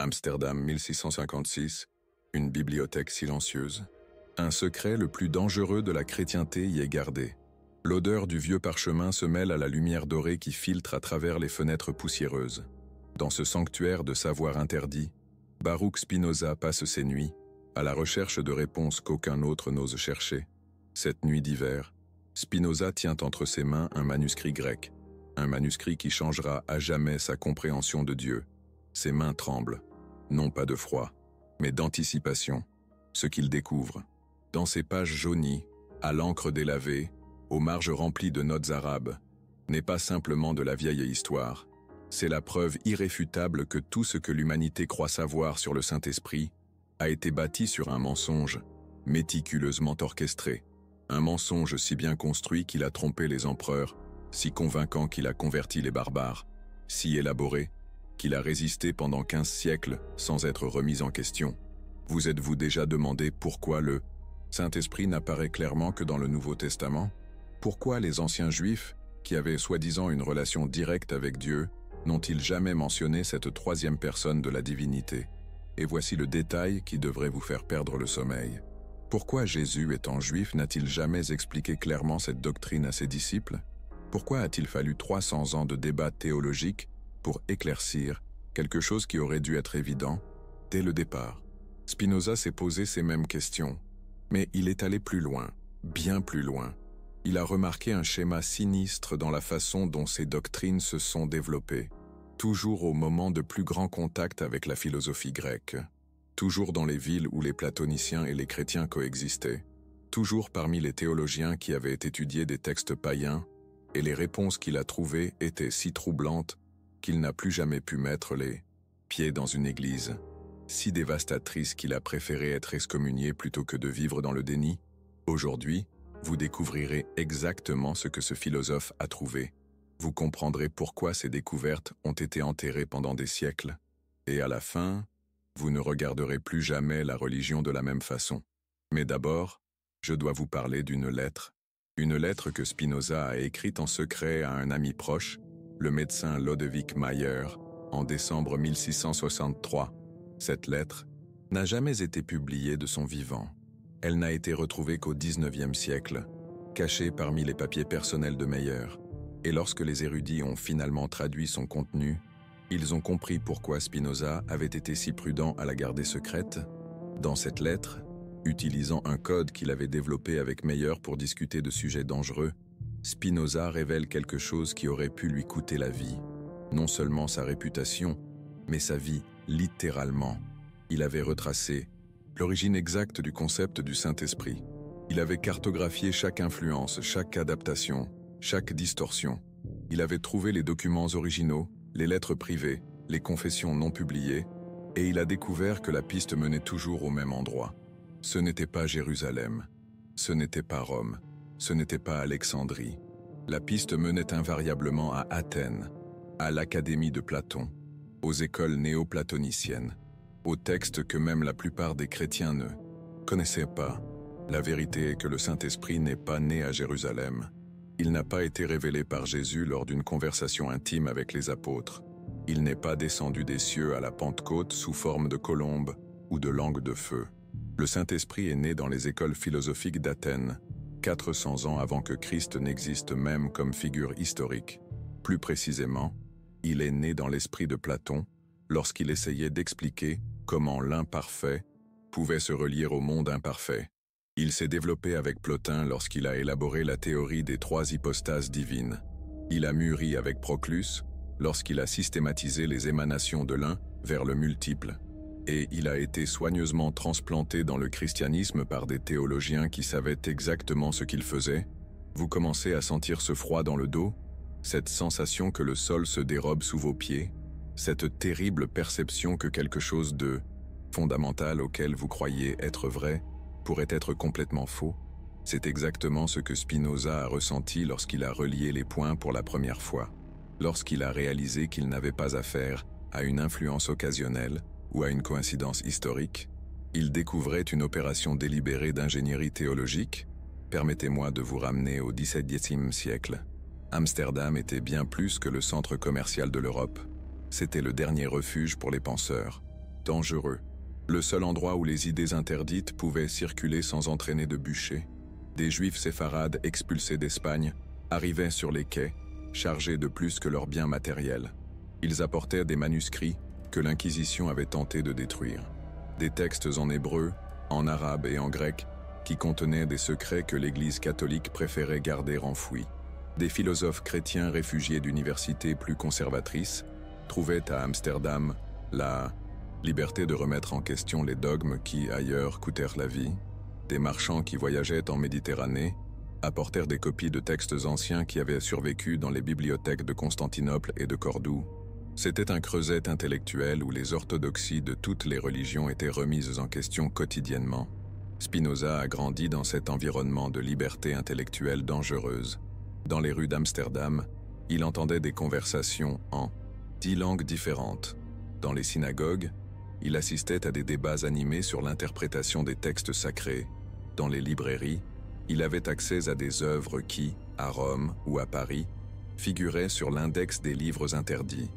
Amsterdam 1656, une bibliothèque silencieuse. Un secret le plus dangereux de la chrétienté y est gardé. L'odeur du vieux parchemin se mêle à la lumière dorée qui filtre à travers les fenêtres poussiéreuses. Dans ce sanctuaire de savoir interdit, Baruch Spinoza passe ses nuits, à la recherche de réponses qu'aucun autre n'ose chercher. Cette nuit d'hiver, Spinoza tient entre ses mains un manuscrit grec, un manuscrit qui changera à jamais sa compréhension de Dieu. Ses mains tremblent, non pas de froid, mais d'anticipation. Ce qu'il découvre, dans ces pages jaunies, à l'encre délavée, aux marges remplies de notes arabes, n'est pas simplement de la vieille histoire. C'est la preuve irréfutable que tout ce que l'humanité croit savoir sur le Saint-Esprit a été bâti sur un mensonge, méticuleusement orchestré. Un mensonge si bien construit qu'il a trompé les empereurs, si convaincant qu'il a converti les barbares, si élaboré qu'il a résisté pendant 15 siècles sans être remis en question. Vous êtes-vous déjà demandé pourquoi le Saint-Esprit n'apparaît clairement que dans le Nouveau Testament? Pourquoi les anciens Juifs, qui avaient soi-disant une relation directe avec Dieu, n'ont-ils jamais mentionné cette troisième personne de la divinité? Et voici le détail qui devrait vous faire perdre le sommeil. Pourquoi Jésus, étant juif, n'a-t-il jamais expliqué clairement cette doctrine à ses disciples? Pourquoi a-t-il fallu 300 ans de débats théologiques pour éclaircir quelque chose qui aurait dû être évident dès le départ? Spinoza s'est posé ces mêmes questions, mais il est allé plus loin, bien plus loin. Il a remarqué un schéma sinistre dans la façon dont ces doctrines se sont développées, toujours au moment de plus grands contacts avec la philosophie grecque, toujours dans les villes où les platoniciens et les chrétiens coexistaient, toujours parmi les théologiens qui avaient étudié des textes païens, et les réponses qu'il a trouvées étaient si troublantes qu'il n'a plus jamais pu mettre les pieds dans une église, si dévastatrices qu'il a préféré être excommunié plutôt que de vivre dans le déni. Aujourd'hui, vous découvrirez exactement ce que ce philosophe a trouvé. Vous comprendrez pourquoi ces découvertes ont été enterrées pendant des siècles. Et à la fin, vous ne regarderez plus jamais la religion de la même façon. Mais d'abord, je dois vous parler d'une lettre. Une lettre que Spinoza a écrite en secret à un ami proche, le médecin Lodewijk Mayer, en décembre 1663. Cette lettre n'a jamais été publiée de son vivant. Elle n'a été retrouvée qu'au XIXe siècle, cachée parmi les papiers personnels de Mayer. Et lorsque les érudits ont finalement traduit son contenu, ils ont compris pourquoi Spinoza avait été si prudent à la garder secrète. Dans cette lettre, utilisant un code qu'il avait développé avec Mayer pour discuter de sujets dangereux, Spinoza révèle quelque chose qui aurait pu lui coûter la vie. Non seulement sa réputation, mais sa vie, littéralement. Il avait retracé l'origine exacte du concept du Saint-Esprit. Il avait cartographié chaque influence, chaque adaptation, chaque distorsion. Il avait trouvé les documents originaux, les lettres privées, les confessions non publiées, et il a découvert que la piste menait toujours au même endroit. Ce n'était pas Jérusalem, ce n'était pas Rome, ce n'était pas Alexandrie. La piste menait invariablement à Athènes, à l'Académie de Platon, aux écoles néo-platoniciennes, aux textes que même la plupart des chrétiens ne connaissaient pas. La vérité est que le Saint-Esprit n'est pas né à Jérusalem. Il n'a pas été révélé par Jésus lors d'une conversation intime avec les apôtres. Il n'est pas descendu des cieux à la Pentecôte sous forme de colombe ou de langue de feu. Le Saint-Esprit est né dans les écoles philosophiques d'Athènes, 400 ans avant que Christ n'existe même comme figure historique. Plus précisément, il est né dans l'esprit de Platon, lorsqu'il essayait d'expliquer comment l'imparfait pouvait se relier au monde imparfait. Il s'est développé avec Plotin lorsqu'il a élaboré la théorie des 3 hypostases divines. Il a mûri avec Proclus lorsqu'il a systématisé les émanations de l'un vers le multiple. Et il a été soigneusement transplanté dans le christianisme par des théologiens qui savaient exactement ce qu'ils faisaient. Vous commencez à sentir ce froid dans le dos, cette sensation que le sol se dérobe sous vos pieds, cette terrible perception que quelque chose de fondamental auquel vous croyez être vrai pourrait être complètement faux. C'est exactement ce que Spinoza a ressenti lorsqu'il a relié les points pour la première fois, lorsqu'il a réalisé qu'il n'avait pas affaire à une influence occasionnelle ou à une coïncidence historique. Il découvrait une opération délibérée d'ingénierie théologique. Permettez-moi de vous ramener au XVIIe siècle. Amsterdam était bien plus que le centre commercial de l'Europe. C'était le dernier refuge pour les penseurs. dangereux. Le seul endroit où les idées interdites pouvaient circuler sans entraîner de bûcher. Des juifs séfarades expulsés d'Espagne arrivaient sur les quais, chargés de plus que leurs biens matériels. Ils apportaient des manuscrits que l'Inquisition avait tenté de détruire. Des textes en hébreu, en arabe et en grec qui contenaient des secrets que l'Église catholique préférait garder enfouis. Des philosophes chrétiens réfugiés d'universités plus conservatrices trouvaient à Amsterdam la liberté de remettre en question les dogmes qui, ailleurs, coûtèrent la vie. Des marchands qui voyageaient en Méditerranée apportèrent des copies de textes anciens qui avaient survécu dans les bibliothèques de Constantinople et de Cordoue. C'était un creuset intellectuel où les orthodoxies de toutes les religions étaient remises en question quotidiennement. Spinoza a grandi dans cet environnement de liberté intellectuelle dangereuse. Dans les rues d'Amsterdam, il entendait des conversations en 10 langues différentes. Dans les synagogues, il assistait à des débats animés sur l'interprétation des textes sacrés. Dans les librairies, il avait accès à des œuvres qui, à Rome ou à Paris, figuraient sur l'index des livres interdits.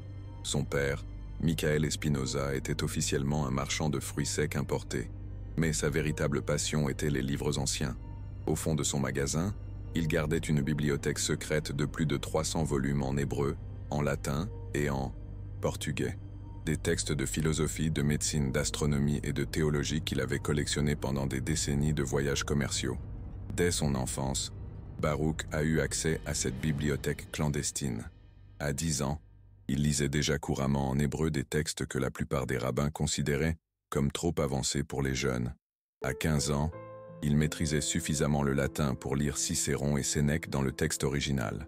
Son père, Michael Spinoza, était officiellement un marchand de fruits secs importés, mais sa véritable passion était les livres anciens. Au fond de son magasin, il gardait une bibliothèque secrète de plus de 300 volumes en hébreu, en latin et en portugais. Des textes de philosophie, de médecine, d'astronomie et de théologie qu'il avait collectionnés pendant des décennies de voyages commerciaux. Dès son enfance, Baruch a eu accès à cette bibliothèque clandestine. À 10 ans, il lisait déjà couramment en hébreu des textes que la plupart des rabbins considéraient comme trop avancés pour les jeunes. À 15 ans, il maîtrisait suffisamment le latin pour lire Cicéron et Sénèque dans le texte original.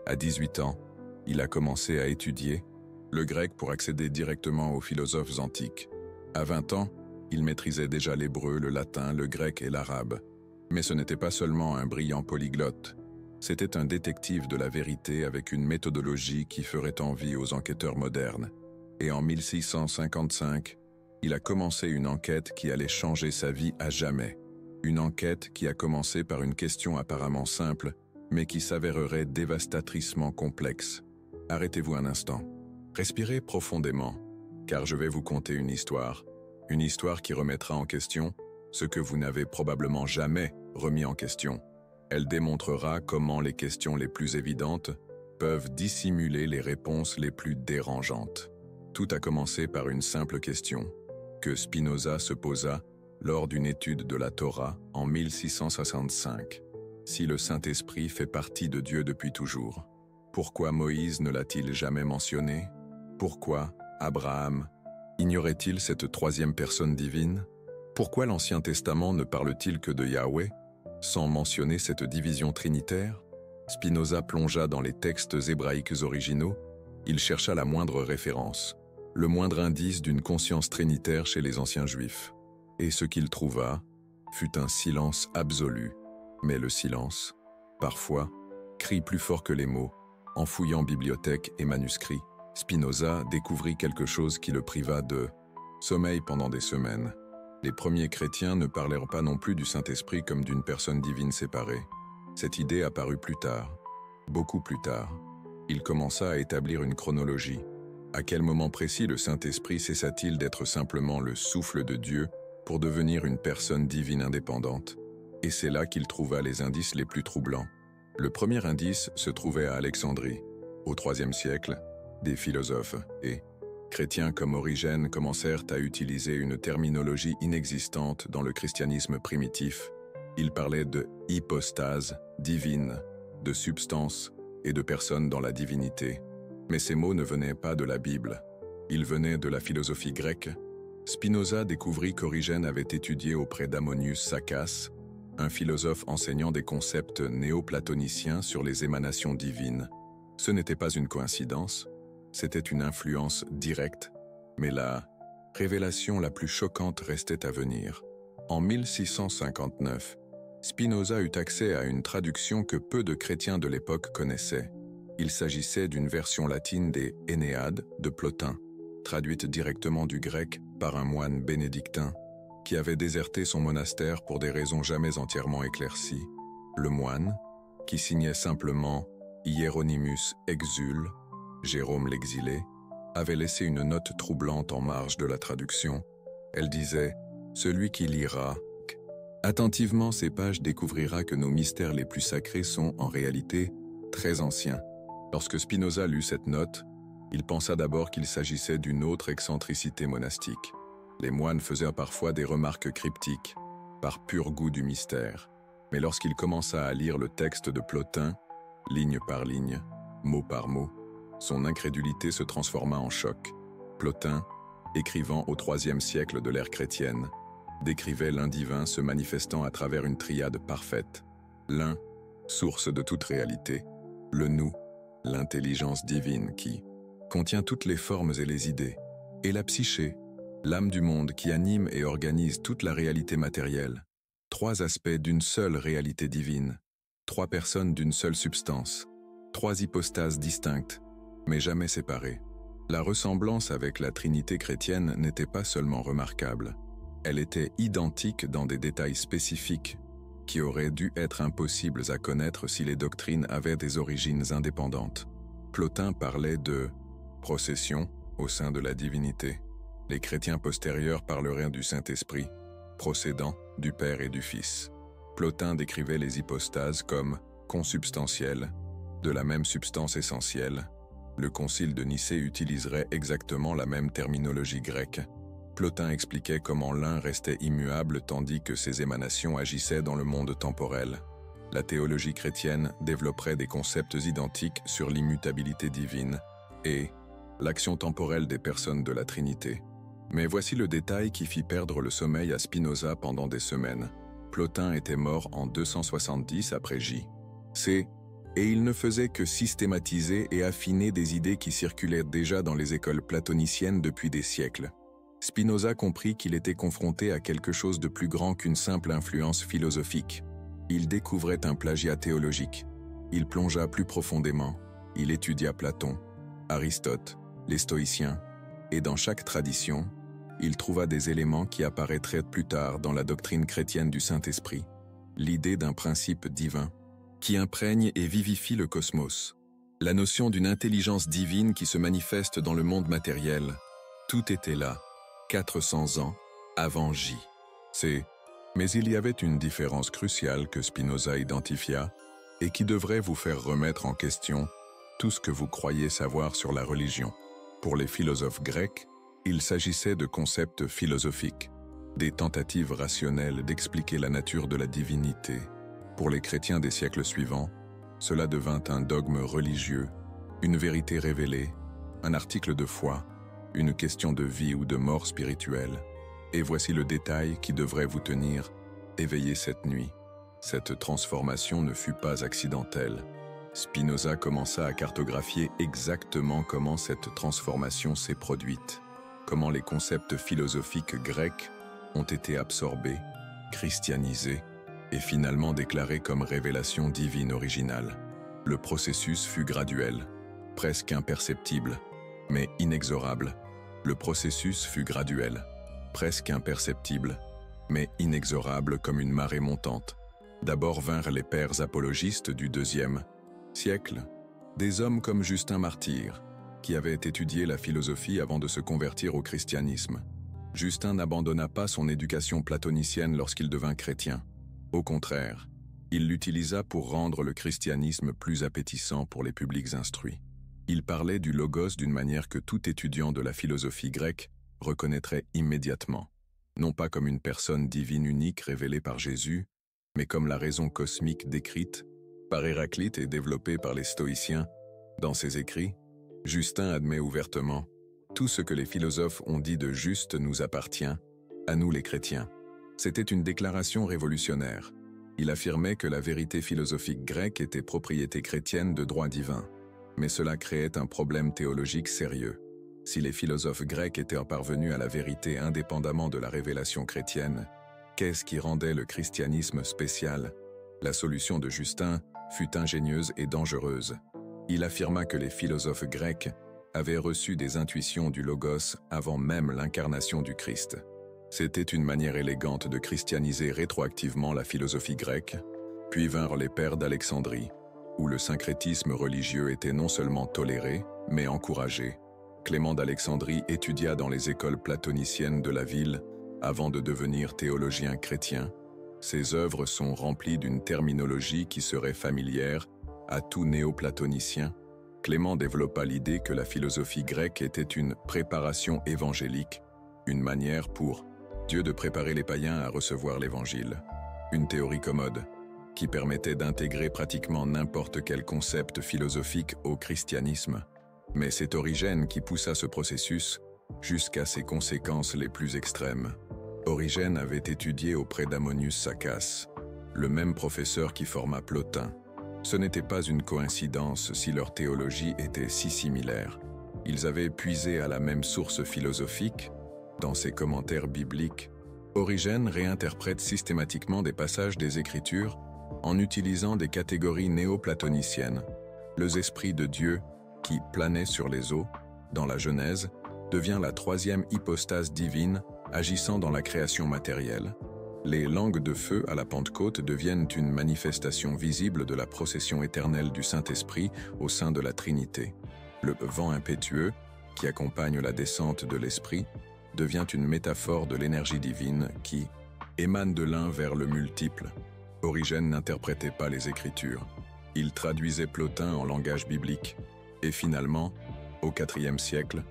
À 18 ans, il a commencé à étudier le grec pour accéder directement aux philosophes antiques. À 20 ans, il maîtrisait déjà l'hébreu, le latin, le grec et l'arabe. Mais ce n'était pas seulement un brillant polyglotte. C'était un détective de la vérité avec une méthodologie qui ferait envie aux enquêteurs modernes. Et en 1655, il a commencé une enquête qui allait changer sa vie à jamais. Une enquête qui a commencé par une question apparemment simple, mais qui s'avérerait dévastatriceement complexe. Arrêtez-vous un instant. Respirez profondément, car je vais vous conter une histoire qui remettra en question ce que vous n'avez probablement jamais remis en question. Elle démontrera comment les questions les plus évidentes peuvent dissimuler les réponses les plus dérangeantes. Tout a commencé par une simple question que Spinoza se posa lors d'une étude de la Torah en 1665. Si le Saint-Esprit fait partie de Dieu depuis toujours, pourquoi Moïse ne l'a-t-il jamais mentionné? Pourquoi Abraham ignorait-il cette troisième personne divine? Pourquoi l'Ancien Testament ne parle-t-il que de Yahweh, sans mentionner cette division trinitaire? Spinoza plongea dans les textes hébraïques originaux, il chercha la moindre référence, le moindre indice d'une conscience trinitaire chez les anciens juifs. Et ce qu'il trouva fut un silence absolu. Mais le silence, parfois, crie plus fort que les mots. En fouillant bibliothèques et manuscrits, Spinoza découvrit quelque chose qui le priva de sommeil pendant des semaines. Les premiers chrétiens ne parlèrent pas non plus du Saint-Esprit comme d'une personne divine séparée. Cette idée apparut plus tard, beaucoup plus tard. Il commença à établir une chronologie. À quel moment précis le Saint-Esprit cessa-t-il d'être simplement le souffle de Dieu pour devenir une personne divine indépendante? Et c'est là qu'il trouva les indices les plus troublants. Le premier indice se trouvait à Alexandrie. Au IIIe siècle, des philosophes et chrétiens comme Origène commencèrent à utiliser une terminologie inexistante dans le christianisme primitif. Ils parlaient de hypostase divine, de substance et de personne dans la divinité. Mais ces mots ne venaient pas de la Bible. Ils venaient de la philosophie grecque. Spinoza découvrit qu'Origène avait étudié auprès d'Ammonius Saccas, un philosophe enseignant des concepts néoplatoniciens sur les émanations divines. Ce n'était pas une coïncidence, c'était une influence directe, mais la révélation la plus choquante restait à venir. En 1659, Spinoza eut accès à une traduction que peu de chrétiens de l'époque connaissaient. Il s'agissait d'une version latine des Énéades de Plotin, traduite directement du grec par un moine bénédictin qui avait déserté son monastère pour des raisons jamais entièrement éclaircies. Le moine, qui signait simplement Hieronymus Exul, Jérôme l'exilé, avait laissé une note troublante en marge de la traduction. Elle disait « Celui qui lira attentivement ces pages découvrira que nos mystères les plus sacrés sont, en réalité, très anciens. » Lorsque Spinoza lut cette note, il pensa d'abord qu'il s'agissait d'une autre excentricité monastique. Les moines faisaient parfois des remarques cryptiques, par pur goût du mystère. Mais lorsqu'il commença à lire le texte de Plotin, ligne par ligne, mot par mot, son incrédulité se transforma en choc. Plotin, écrivant au IIIe siècle de l'ère chrétienne, décrivait l'un divin se manifestant à travers une triade parfaite. L'un, source de toute réalité, le nous, l'intelligence divine qui contient toutes les formes et les idées, et la psyché, l'âme du monde qui anime et organise toute la réalité matérielle. Trois aspects d'une seule réalité divine, trois personnes d'une seule substance, trois hypostases distinctes, mais jamais séparées. La ressemblance avec la Trinité chrétienne n'était pas seulement remarquable, elle était identique dans des détails spécifiques qui auraient dû être impossibles à connaître si les doctrines avaient des origines indépendantes. Plotin parlait de « procession » au sein de la divinité. Les chrétiens postérieurs parleraient du Saint-Esprit, procédant du Père et du Fils. Plotin décrivait les hypostases comme consubstantielles, de la même substance essentielle. Le Concile de Nicée utiliserait exactement la même terminologie grecque. Plotin expliquait comment l'un restait immuable tandis que ses émanations agissaient dans le monde temporel. La théologie chrétienne développerait des concepts identiques sur l'immutabilité divine et l'action temporelle des personnes de la Trinité. Mais voici le détail qui fit perdre le sommeil à Spinoza pendant des semaines. Plotin était mort en 270 après J.C. et il ne faisait que systématiser et affiner des idées qui circulaient déjà dans les écoles platoniciennes depuis des siècles. Spinoza comprit qu'il était confronté à quelque chose de plus grand qu'une simple influence philosophique. Il découvrait un plagiat théologique. Il plongea plus profondément. Il étudia Platon, Aristote, les stoïciens, et dans chaque tradition, il trouva des éléments qui apparaîtraient plus tard dans la doctrine chrétienne du Saint-Esprit, l'idée d'un principe divin qui imprègne et vivifie le cosmos, la notion d'une intelligence divine qui se manifeste dans le monde matériel. Tout était là, 400 ans avant J.C. Mais il y avait une différence cruciale que Spinoza identifia et qui devrait vous faire remettre en question tout ce que vous croyez savoir sur la religion. Pour les philosophes grecs, il s'agissait de concepts philosophiques, des tentatives rationnelles d'expliquer la nature de la divinité. Pour les chrétiens des siècles suivants, cela devint un dogme religieux, une vérité révélée, un article de foi, une question de vie ou de mort spirituelle. Et voici le détail qui devrait vous tenir éveillé cette nuit. Cette transformation ne fut pas accidentelle. Spinoza commença à cartographier exactement comment cette transformation s'est produite, comment les concepts philosophiques grecs ont été absorbés, christianisés et finalement déclarés comme révélation divine originale. Le processus fut graduel, presque imperceptible, mais inexorable. Le processus fut graduel, presque imperceptible, mais inexorable comme une marée montante. D'abord vinrent les pères apologistes du IIe siècle, des hommes comme Justin Martyr, qui avait étudié la philosophie avant de se convertir au christianisme. Justin n'abandonna pas son éducation platonicienne lorsqu'il devint chrétien. Au contraire, il l'utilisa pour rendre le christianisme plus appétissant pour les publics instruits. Il parlait du logos d'une manière que tout étudiant de la philosophie grecque reconnaîtrait immédiatement, non pas comme une personne divine unique révélée par Jésus, mais comme la raison cosmique décrite par Héraclite et développée par les stoïciens. Dans ses écrits, Justin admet ouvertement « Tout ce que les philosophes ont dit de juste nous appartient, à nous les chrétiens ». C'était une déclaration révolutionnaire. Il affirmait que la vérité philosophique grecque était propriété chrétienne de droit divin. Mais cela créait un problème théologique sérieux. Si les philosophes grecs étaient parvenus à la vérité indépendamment de la révélation chrétienne, qu'est-ce qui rendait le christianisme spécial? La solution de Justin fut ingénieuse et dangereuse. Il affirma que les philosophes grecs avaient reçu des intuitions du Logos avant même l'incarnation du Christ. C'était une manière élégante de christianiser rétroactivement la philosophie grecque, puis vinrent les pères d'Alexandrie, où le syncrétisme religieux était non seulement toléré, mais encouragé. Clément d'Alexandrie étudia dans les écoles platoniciennes de la ville avant de devenir théologien chrétien. Ses œuvres sont remplies d'une terminologie qui serait familière à tout néoplatonicien. Clément développa l'idée que la philosophie grecque était une préparation évangélique, une manière pour Dieu de préparer les païens à recevoir l'Évangile. Une théorie commode, qui permettait d'intégrer pratiquement n'importe quel concept philosophique au christianisme. Mais c'est Origène qui poussa ce processus jusqu'à ses conséquences les plus extrêmes. Origène avait étudié auprès d'Ammonius Saccas, le même professeur qui forma Plotin. Ce n'était pas une coïncidence si leur théologie était si similaire. Ils avaient puisé à la même source philosophique. Dans ses commentaires bibliques, Origène réinterprète systématiquement des passages des Écritures en utilisant des catégories néoplatoniciennes. Les esprits de Dieu, qui planait sur les eaux, dans la Genèse, devient la troisième hypostase divine agissant dans la création matérielle. Les langues de feu à la Pentecôte deviennent une manifestation visible de la procession éternelle du Saint-Esprit au sein de la Trinité. Le vent impétueux, qui accompagne la descente de l'Esprit, devient une métaphore de l'énergie divine qui émane de l'un vers le multiple. Origène n'interprétait pas les Écritures. Il traduisait Plotin en langage biblique. Et finalement, au IVe siècle,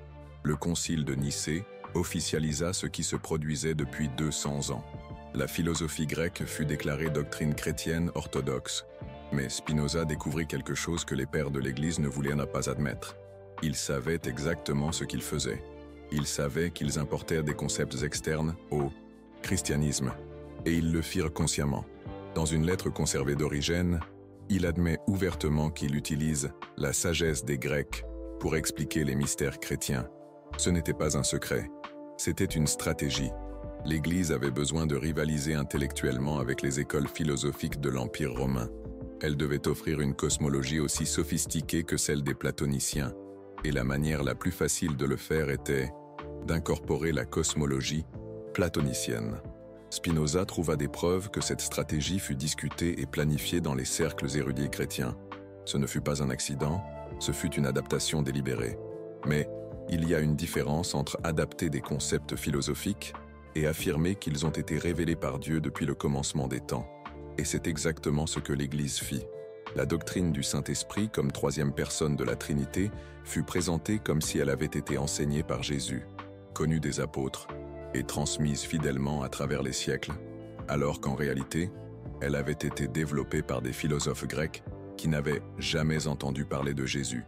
le Concile de Nicée officialisa ce qui se produisait depuis 200 ans. La philosophie grecque fut déclarée doctrine chrétienne orthodoxe, mais Spinoza découvrit quelque chose que les pères de l'Église ne voulaient pas admettre. Ils savaient exactement ce qu'ils faisaient. Ils savaient qu'ils importèrent des concepts externes au christianisme, et ils le firent consciemment. Dans une lettre conservée d'Origène, il admet ouvertement qu'il utilise la sagesse des Grecs pour expliquer les mystères chrétiens. Ce n'était pas un secret, c'était une stratégie. L'Église avait besoin de rivaliser intellectuellement avec les écoles philosophiques de l'Empire romain. Elle devait offrir une cosmologie aussi sophistiquée que celle des platoniciens, et la manière la plus facile de le faire était d'incorporer la cosmologie platonicienne. Spinoza trouva des preuves que cette stratégie fut discutée et planifiée dans les cercles érudits chrétiens. Ce ne fut pas un accident, ce fut une adaptation délibérée. Mais il y a une différence entre adapter des concepts philosophiques et affirmer qu'ils ont été révélés par Dieu depuis le commencement des temps. Et c'est exactement ce que l'Église fit. La doctrine du Saint-Esprit comme troisième personne de la Trinité fut présentée comme si elle avait été enseignée par Jésus, connue des apôtres, et transmise fidèlement à travers les siècles, alors qu'en réalité, elle avait été développée par des philosophes grecs qui n'avaient jamais entendu parler de Jésus.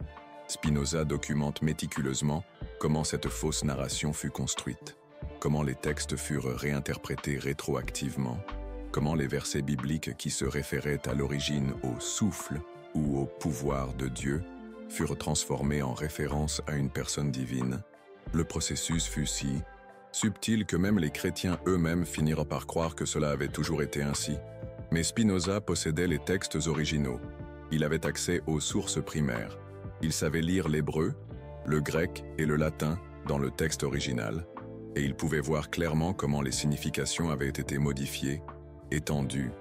Spinoza documente méticuleusement comment cette fausse narration fut construite, comment les textes furent réinterprétés rétroactivement, comment les versets bibliques qui se référaient à l'origine au souffle ou au pouvoir de Dieu furent transformés en référence à une personne divine. Le processus fut si subtil que même les chrétiens eux-mêmes finirent par croire que cela avait toujours été ainsi. Mais Spinoza possédait les textes originaux. Il avait accès aux sources primaires. Il savait lire l'hébreu, le grec et le latin dans le texte original, et il pouvait voir clairement comment les significations avaient été modifiées, étendues,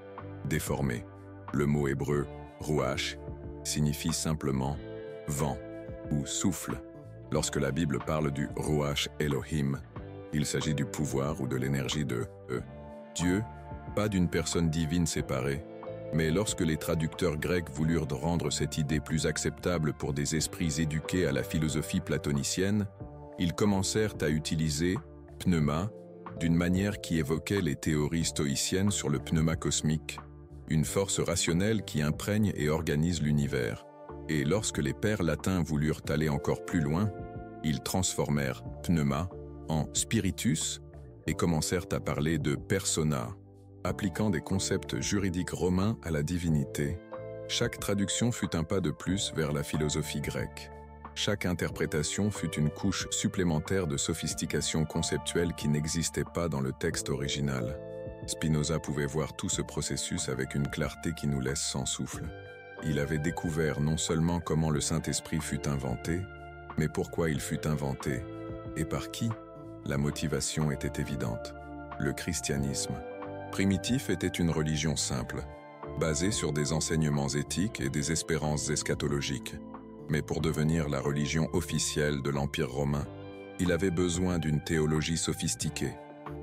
déformées. Le mot hébreu « ruach » signifie simplement « vent » ou « souffle ». Lorsque la Bible parle du « ruach Elohim », il s'agit du pouvoir ou de l'énergie de Dieu, pas d'une personne divine séparée. Mais lorsque les traducteurs grecs voulurent rendre cette idée plus acceptable pour des esprits éduqués à la philosophie platonicienne, ils commencèrent à utiliser pneuma d'une manière qui évoquait les théories stoïciennes sur le pneuma cosmique, une force rationnelle qui imprègne et organise l'univers. Et lorsque les pères latins voulurent aller encore plus loin, ils transformèrent pneuma en spiritus et commencèrent à parler de persona, appliquant des concepts juridiques romains à la divinité. Chaque traduction fut un pas de plus vers la philosophie grecque. Chaque interprétation fut une couche supplémentaire de sophistication conceptuelle qui n'existait pas dans le texte original. Spinoza pouvait voir tout ce processus avec une clarté qui nous laisse sans souffle. Il avait découvert non seulement comment le Saint-Esprit fut inventé, mais pourquoi il fut inventé, et par qui. La motivation était évidente. Le christianisme primitif était une religion simple, basée sur des enseignements éthiques et des espérances eschatologiques. Mais pour devenir la religion officielle de l'Empire romain, il avait besoin d'une théologie sophistiquée.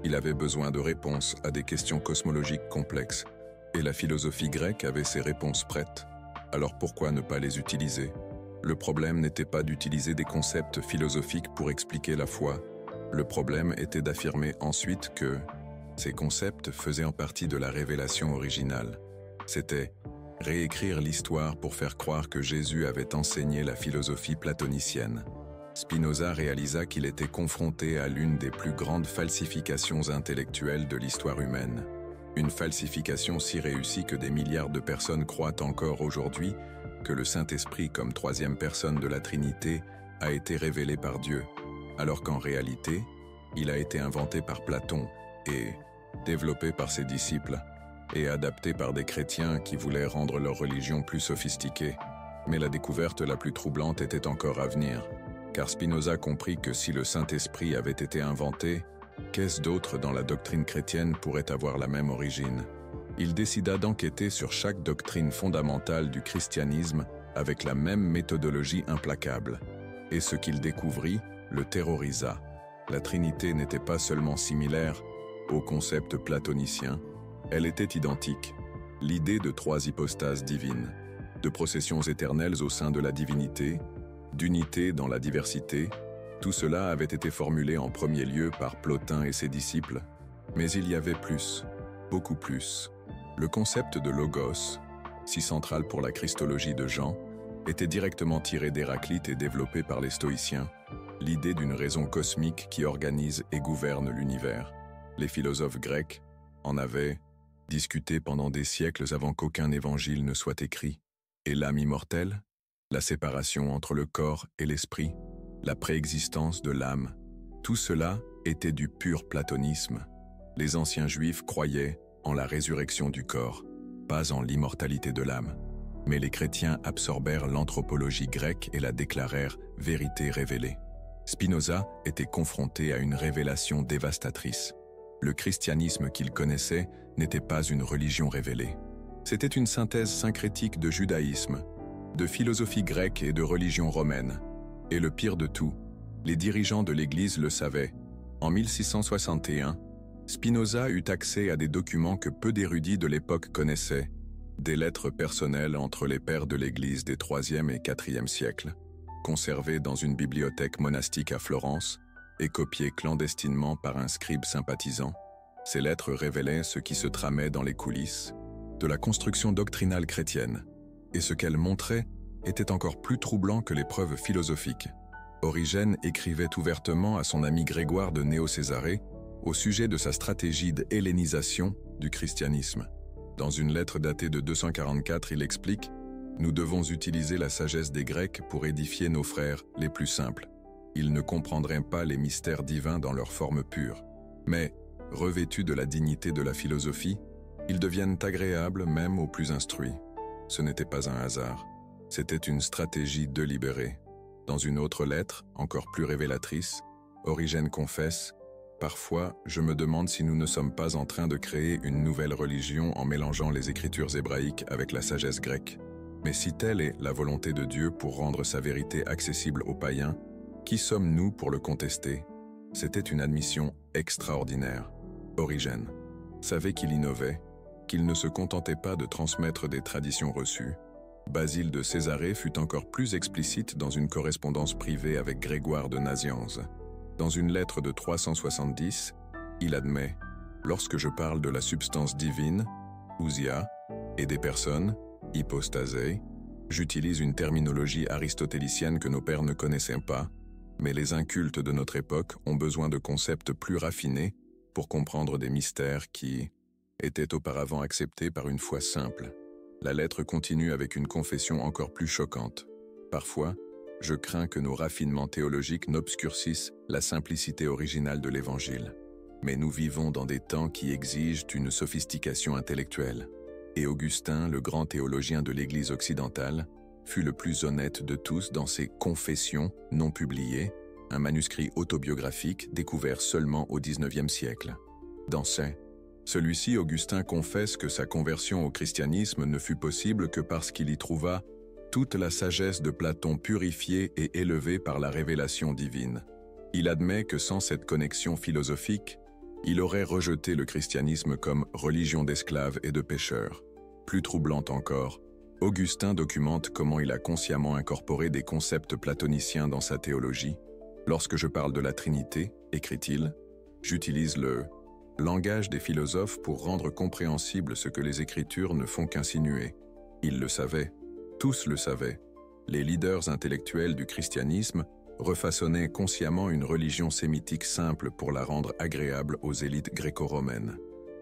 Il avait besoin de réponses à des questions cosmologiques complexes. Et la philosophie grecque avait ses réponses prêtes. Alors pourquoi ne pas les utiliser? Le problème n'était pas d'utiliser des concepts philosophiques pour expliquer la foi. Le problème était d'affirmer ensuite que ces concepts faisaient en partie de la révélation originale. C'était réécrire l'histoire pour faire croire que Jésus avait enseigné la philosophie platonicienne. Spinoza réalisa qu'il était confronté à l'une des plus grandes falsifications intellectuelles de l'histoire humaine. Une falsification si réussie que des milliards de personnes croient encore aujourd'hui que le Saint-Esprit comme troisième personne de la Trinité a été révélé par Dieu, alors qu'en réalité, il a été inventé par Platon et développé par ses disciples, et adapté par des chrétiens qui voulaient rendre leur religion plus sophistiquée. Mais la découverte la plus troublante était encore à venir, car Spinoza comprit que si le Saint-Esprit avait été inventé, qu'est-ce d'autre dans la doctrine chrétienne pourrait avoir la même origine? Il décida d'enquêter sur chaque doctrine fondamentale du christianisme avec la même méthodologie implacable. Et ce qu'il découvrit le terrorisa. La Trinité n'était pas seulement similaire au concept platonicien, elle était identique. L'idée de trois hypostases divines, de processions éternelles au sein de la divinité, d'unité dans la diversité, tout cela avait été formulé en premier lieu par Plotin et ses disciples. Mais il y avait plus, beaucoup plus. Le concept de logos, si central pour la christologie de Jean, était directement tiré d'Héraclite et développé par les stoïciens, l'idée d'une raison cosmique qui organise et gouverne l'univers. Les philosophes grecs en avaient discuté pendant des siècles avant qu'aucun évangile ne soit écrit. Et l'âme immortelle, la séparation entre le corps et l'esprit, la préexistence de l'âme, tout cela était du pur platonisme. Les anciens juifs croyaient en la résurrection du corps, pas en l'immortalité de l'âme. Mais les chrétiens absorbèrent l'anthropologie grecque et la déclarèrent vérité révélée. Spinoza était confronté à une révélation dévastatrice. Le christianisme qu'il connaissait n'était pas une religion révélée. C'était une synthèse syncrétique de judaïsme, de philosophie grecque et de religion romaine. Et le pire de tout, les dirigeants de l'Église le savaient. En 1661, Spinoza eut accès à des documents que peu d'érudits de l'époque connaissaient, des lettres personnelles entre les pères de l'Église des IIIe et IVe siècles, conservées dans une bibliothèque monastique à Florence et copiées clandestinement par un scribe sympathisant. Ces lettres révélaient ce qui se tramait dans les coulisses de la construction doctrinale chrétienne, et ce qu'elles montraient était encore plus troublant que les preuves philosophiques. Origène écrivait ouvertement à son ami Grégoire de Néo-Césarée au sujet de sa stratégie d'hellénisation du christianisme. Dans une lettre datée de 244, il explique « Nous devons utiliser la sagesse des Grecs pour édifier nos frères les plus simples. Ils ne comprendraient pas les mystères divins dans leur forme pure. Mais, revêtus de la dignité de la philosophie, ils deviennent agréables même aux plus instruits. Ce n'était pas un hasard. C'était une stratégie délibérée. » Dans une autre lettre, encore plus révélatrice, Origène confesse « Parfois, je me demande si nous ne sommes pas en train de créer une nouvelle religion en mélangeant les écritures hébraïques avec la sagesse grecque. Mais si telle est la volonté de Dieu pour rendre sa vérité accessible aux païens, qui sommes-nous pour le contester ?» C'était une admission extraordinaire. Origène savait qu'il innovait, qu'il ne se contentait pas de transmettre des traditions reçues. Basile de Césarée fut encore plus explicite dans une correspondance privée avec Grégoire de Nazianze. Dans une lettre de 370, il admet « Lorsque je parle de la substance divine, ousia, et des personnes, hypostasei, j'utilise une terminologie aristotélicienne que nos pères ne connaissaient pas, mais les incultes de notre époque ont besoin de concepts plus raffinés pour comprendre des mystères qui étaient auparavant acceptés par une foi simple. » La lettre continue avec une confession encore plus choquante. Parfois, je crains que nos raffinements théologiques n'obscurcissent la simplicité originale de l'Évangile. Mais nous vivons dans des temps qui exigent une sophistication intellectuelle. Et Augustin, le grand théologien de l'Église occidentale, fut le plus honnête de tous dans ses Confessions non publiées, un manuscrit autobiographique découvert seulement au XIXe siècle. Dans celui-ci, Augustin confesse que sa conversion au christianisme ne fut possible que parce qu'il y trouva toute la sagesse de Platon purifiée et élevée par la révélation divine. Il admet que sans cette connexion philosophique, il aurait rejeté le christianisme comme religion d'esclaves et de pécheurs. Plus troublante encore, Augustin documente comment il a consciemment incorporé des concepts platoniciens dans sa théologie. Lorsque je parle de la Trinité, écrit-il, j'utilise le langage des philosophes pour rendre compréhensible ce que les Écritures ne font qu'insinuer. Ils le savaient, tous le savaient. Les leaders intellectuels du christianisme refaçonnaient consciemment une religion sémitique simple pour la rendre agréable aux élites gréco-romaines.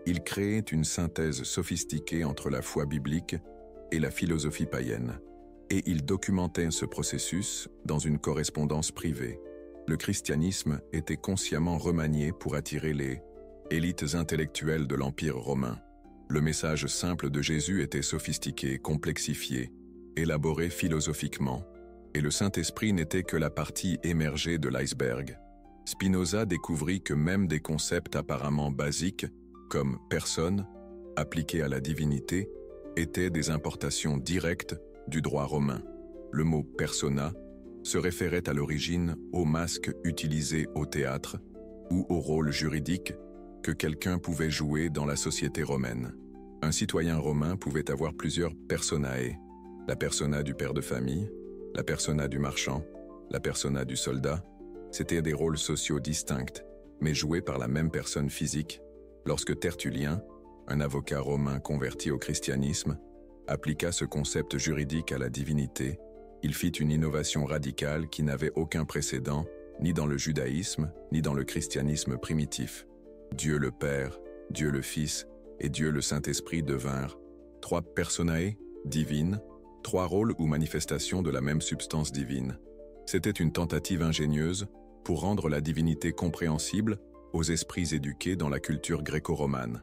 Ils créaient une synthèse sophistiquée entre la foi biblique et la philosophie païenne, et ils documentaient ce processus dans une correspondance privée. Le christianisme était consciemment remanié pour attirer les élites intellectuelles de l'Empire romain. Le message simple de Jésus était sophistiqué, complexifié, élaboré philosophiquement, et le Saint-Esprit n'était que la partie émergée de l'iceberg. Spinoza découvrit que même des concepts apparemment basiques, comme « personne », appliqués à la divinité, étaient des importations directes du droit romain. Le mot « persona » se référait à l'origine au masque utilisé au théâtre ou au rôle juridique que quelqu'un pouvait jouer dans la société romaine. Un citoyen romain pouvait avoir plusieurs personae, la persona du père de famille, la persona du marchand, la persona du soldat. C'étaient des rôles sociaux distincts, mais joués par la même personne physique. Lorsque Tertullien, un avocat romain converti au christianisme, appliqua ce concept juridique à la divinité, il fit une innovation radicale qui n'avait aucun précédent, ni dans le judaïsme, ni dans le christianisme primitif. Dieu le Père, Dieu le Fils et Dieu le Saint-Esprit devinrent trois personae divines, trois rôles ou manifestations de la même substance divine. C'était une tentative ingénieuse pour rendre la divinité compréhensible aux esprits éduqués dans la culture gréco-romane.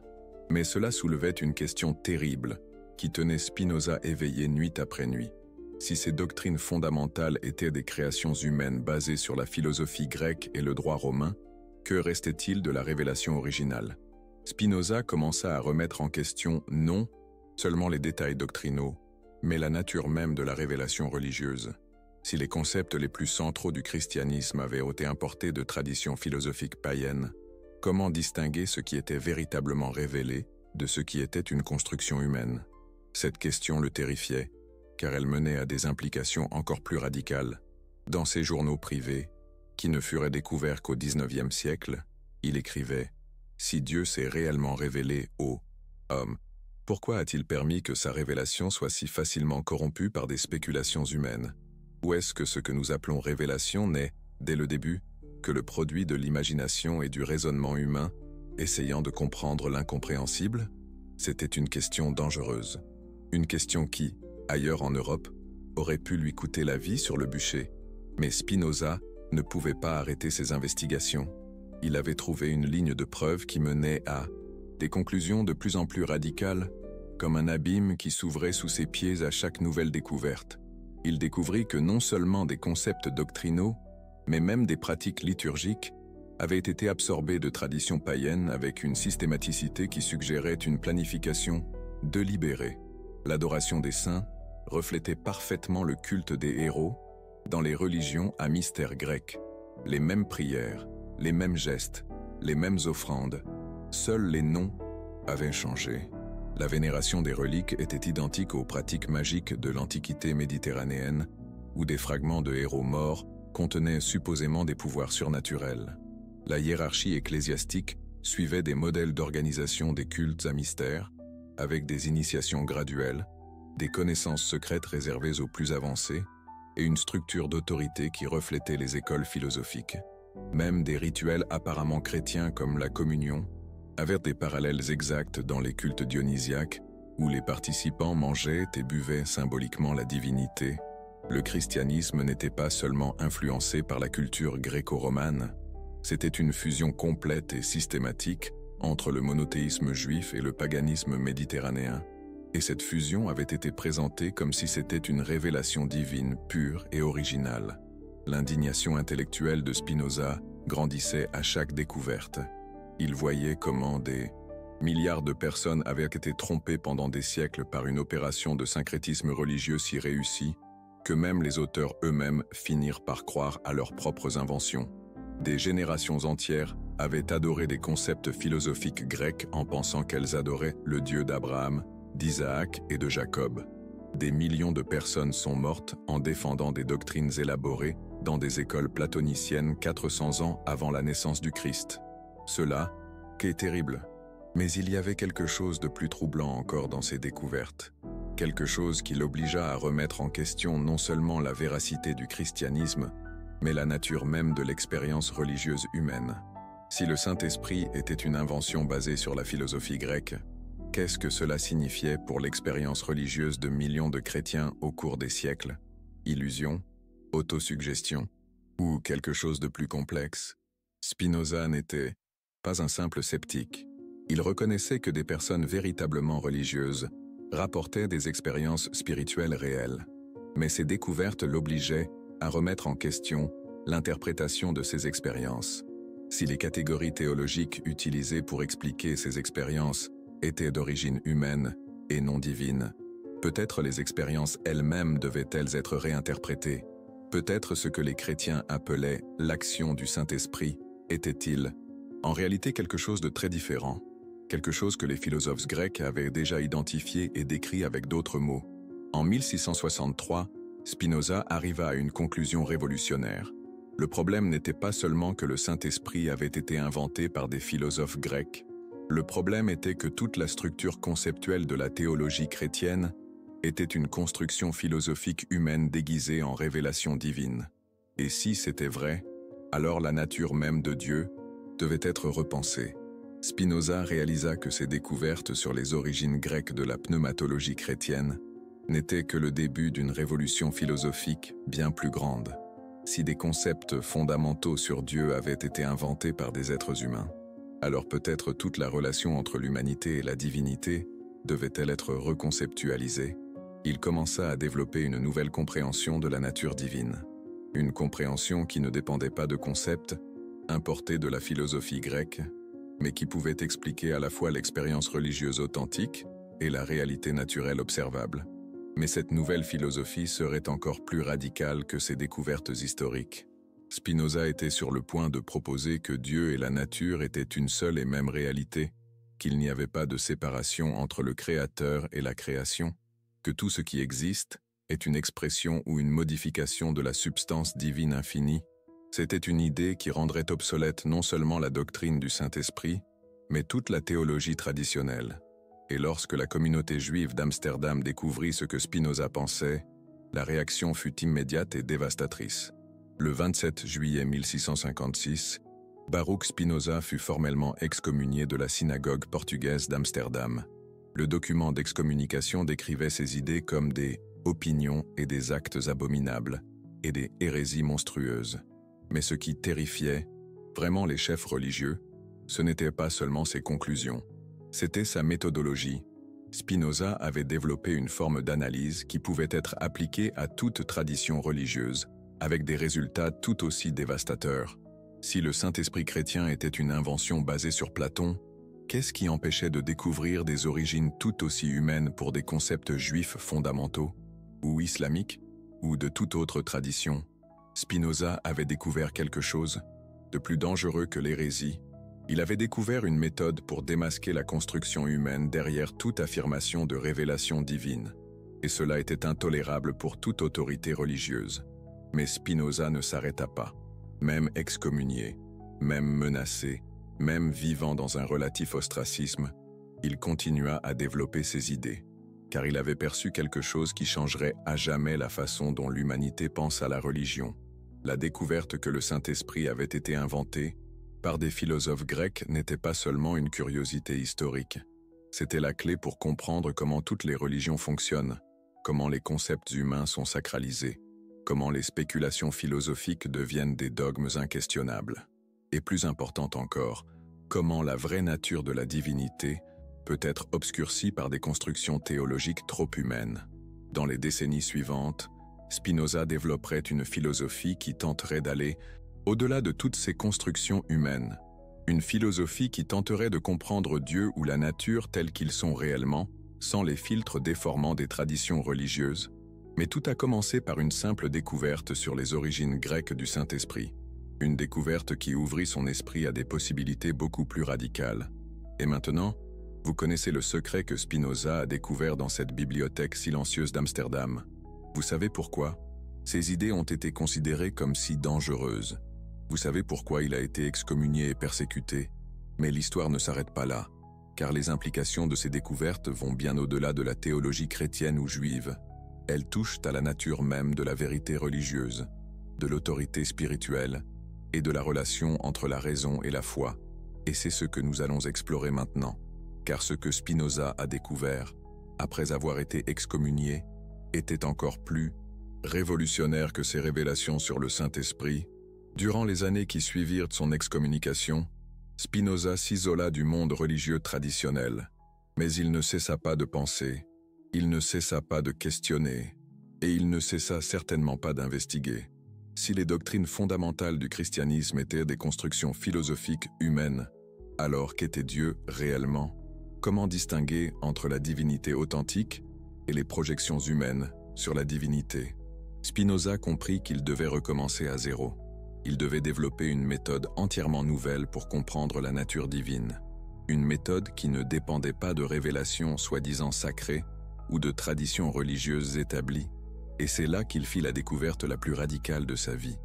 Mais cela soulevait une question terrible qui tenait Spinoza éveillé nuit après nuit. Si ces doctrines fondamentales étaient des créations humaines basées sur la philosophie grecque et le droit romain, que restait-il de la révélation originale? Spinoza commença à remettre en question non seulement les détails doctrinaux, mais la nature même de la révélation religieuse. Si les concepts les plus centraux du christianisme avaient été importés de traditions philosophiques païennes, comment distinguer ce qui était véritablement révélé de ce qui était une construction humaine? Cette question le terrifiait, car elle menait à des implications encore plus radicales. Dans ses journaux privés, qui ne furent découverts qu'au XIXe siècle, il écrivait « Si Dieu s'est réellement révélé aux hommes, pourquoi a-t-il permis que sa révélation soit si facilement corrompue par des spéculations humaines? Ou est-ce que ce que nous appelons révélation n'est, dès le début, que le produit de l'imagination et du raisonnement humain, essayant de comprendre l'incompréhensible? » C'était une question dangereuse. Une question qui, ailleurs en Europe, aurait pu lui coûter la vie sur le bûcher. Mais Spinoza ne pouvait pas arrêter ses investigations. Il avait trouvé une ligne de preuve qui menait à des conclusions de plus en plus radicales, comme un abîme qui s'ouvrait sous ses pieds à chaque nouvelle découverte. Il découvrit que non seulement des concepts doctrinaux, mais même des pratiques liturgiques, avaient été absorbés de traditions païennes avec une systématicité qui suggérait une planification délibérée. L'adoration des saints reflétait parfaitement le culte des héros dans les religions à mystère grec. Les mêmes prières, les mêmes gestes, les mêmes offrandes, seuls les noms avaient changé. La vénération des reliques était identique aux pratiques magiques de l'Antiquité méditerranéenne, où des fragments de héros morts contenaient supposément des pouvoirs surnaturels. La hiérarchie ecclésiastique suivait des modèles d'organisation des cultes à mystère, avec des initiations graduelles, des connaissances secrètes réservées aux plus avancés, et une structure d'autorité qui reflétait les écoles philosophiques. Même des rituels apparemment chrétiens comme la communion avaient des parallèles exacts dans les cultes dionysiaques, où les participants mangeaient et buvaient symboliquement la divinité. Le christianisme n'était pas seulement influencé par la culture gréco-romane, c'était une fusion complète et systématique entre le monothéisme juif et le paganisme méditerranéen. Et cette fusion avait été présentée comme si c'était une révélation divine, pure et originale. L'indignation intellectuelle de Spinoza grandissait à chaque découverte. Il voyait comment des milliards de personnes avaient été trompées pendant des siècles par une opération de syncrétisme religieux si réussie, que même les auteurs eux-mêmes finirent par croire à leurs propres inventions. Des générations entières avaient adoré des concepts philosophiques grecs en pensant qu'elles adoraient le Dieu d'Abraham, d'Isaac et de Jacob. Des millions de personnes sont mortes en défendant des doctrines élaborées dans des écoles platoniciennes 400 ans avant la naissance du Christ. Cela, qu'est terrible. Mais il y avait quelque chose de plus troublant encore dans ces découvertes. Quelque chose qui l'obligea à remettre en question non seulement la véracité du christianisme, mais la nature même de l'expérience religieuse humaine. Si le Saint-Esprit était une invention basée sur la philosophie grecque, qu'est-ce que cela signifiait pour l'expérience religieuse de millions de chrétiens au cours des siècles? Illusion? Autosuggestion? Ou quelque chose de plus complexe? Spinoza n'était pas un simple sceptique. Il reconnaissait que des personnes véritablement religieuses rapportaient des expériences spirituelles réelles. Mais ces découvertes l'obligeaient à remettre en question l'interprétation de ces expériences. Si les catégories théologiques utilisées pour expliquer ces expériences étaient d'origine humaine et non divine, peut-être les expériences elles-mêmes devaient-elles être réinterprétées. Peut-être ce que les chrétiens appelaient l'action du Saint-Esprit était-il en réalité quelque chose de très différent, quelque chose que les philosophes grecs avaient déjà identifié et décrit avec d'autres mots. En 1663, Spinoza arriva à une conclusion révolutionnaire. Le problème n'était pas seulement que le Saint-Esprit avait été inventé par des philosophes grecs. Le problème était que toute la structure conceptuelle de la théologie chrétienne était une construction philosophique humaine déguisée en révélation divine. Et si c'était vrai, alors la nature même de Dieu devait être repensée. Spinoza réalisa que ses découvertes sur les origines grecques de la pneumatologie chrétienne n'étaient que le début d'une révolution philosophique bien plus grande. Si des concepts fondamentaux sur Dieu avaient été inventés par des êtres humains, alors peut-être toute la relation entre l'humanité et la divinité devait-elle être reconceptualisée. Il commença à développer une nouvelle compréhension de la nature divine. Une compréhension qui ne dépendait pas de concepts importés de la philosophie grecque, mais qui pouvait expliquer à la fois l'expérience religieuse authentique et la réalité naturelle observable. Mais cette nouvelle philosophie serait encore plus radicale que ces découvertes historiques. Spinoza était sur le point de proposer que Dieu et la nature étaient une seule et même réalité, qu'il n'y avait pas de séparation entre le Créateur et la création, que tout ce qui existe est une expression ou une modification de la substance divine infinie. C'était une idée qui rendrait obsolète non seulement la doctrine du Saint-Esprit, mais toute la théologie traditionnelle. Et lorsque la communauté juive d'Amsterdam découvrit ce que Spinoza pensait, la réaction fut immédiate et dévastatrice. Le 27 juillet 1656, Baruch Spinoza fut formellement excommunié de la synagogue portugaise d'Amsterdam. Le document d'excommunication décrivait ses idées comme des opinions et des actes abominables et des hérésies monstrueuses. Mais ce qui terrifiait vraiment les chefs religieux, ce n'était pas seulement ses conclusions. C'était sa méthodologie. Spinoza avait développé une forme d'analyse qui pouvait être appliquée à toute tradition religieuse, avec des résultats tout aussi dévastateurs. Si le Saint-Esprit chrétien était une invention basée sur Platon, qu'est-ce qui empêchait de découvrir des origines tout aussi humaines pour des concepts juifs fondamentaux, ou islamiques, ou de toute autre tradition? Spinoza avait découvert quelque chose de plus dangereux que l'hérésie. Il avait découvert une méthode pour démasquer la construction humaine derrière toute affirmation de révélation divine, et cela était intolérable pour toute autorité religieuse. Mais Spinoza ne s'arrêta pas. Même excommunié, même menacé, même vivant dans un relatif ostracisme, il continua à développer ses idées, car il avait perçu quelque chose qui changerait à jamais la façon dont l'humanité pense à la religion. La découverte que le Saint-Esprit avait été inventé par des philosophes grecs n'était pas seulement une curiosité historique. C'était la clé pour comprendre comment toutes les religions fonctionnent, comment les concepts humains sont sacralisés, comment les spéculations philosophiques deviennent des dogmes inquestionnables. Et plus important encore, comment la vraie nature de la divinité peut être obscurcie par des constructions théologiques trop humaines. Dans les décennies suivantes, Spinoza développerait une philosophie qui tenterait d'aller au-delà de toutes ces constructions humaines, une philosophie qui tenterait de comprendre Dieu ou la nature tels qu'ils sont réellement, sans les filtres déformants des traditions religieuses. Mais tout a commencé par une simple découverte sur les origines grecques du Saint-Esprit. Une découverte qui ouvrit son esprit à des possibilités beaucoup plus radicales. Et maintenant, vous connaissez le secret que Spinoza a découvert dans cette bibliothèque silencieuse d'Amsterdam. Vous savez pourquoi? Ces idées ont été considérées comme si dangereuses. Vous savez pourquoi il a été excommunié et persécuté? Mais l'histoire ne s'arrête pas là, car les implications de ces découvertes vont bien au-delà de la théologie chrétienne ou juive. Elles touchent à la nature même de la vérité religieuse, de l'autorité spirituelle et de la relation entre la raison et la foi. Et c'est ce que nous allons explorer maintenant, car ce que Spinoza a découvert, après avoir été excommunié, était encore plus révolutionnaire que ses révélations sur le Saint-Esprit. Durant les années qui suivirent son excommunication, Spinoza s'isola du monde religieux traditionnel, mais il ne cessa pas de penser, il ne cessa pas de questionner, et il ne cessa certainement pas d'investiguer. Si les doctrines fondamentales du christianisme étaient des constructions philosophiques humaines, alors qu'était Dieu réellement? Comment distinguer entre la divinité authentique et les projections humaines sur la divinité? Spinoza comprit qu'il devait recommencer à zéro. Il devait développer une méthode entièrement nouvelle pour comprendre la nature divine. Une méthode qui ne dépendait pas de révélations soi-disant sacrées ou de traditions religieuses établies. Et c'est là qu'il fit la découverte la plus radicale de sa vie.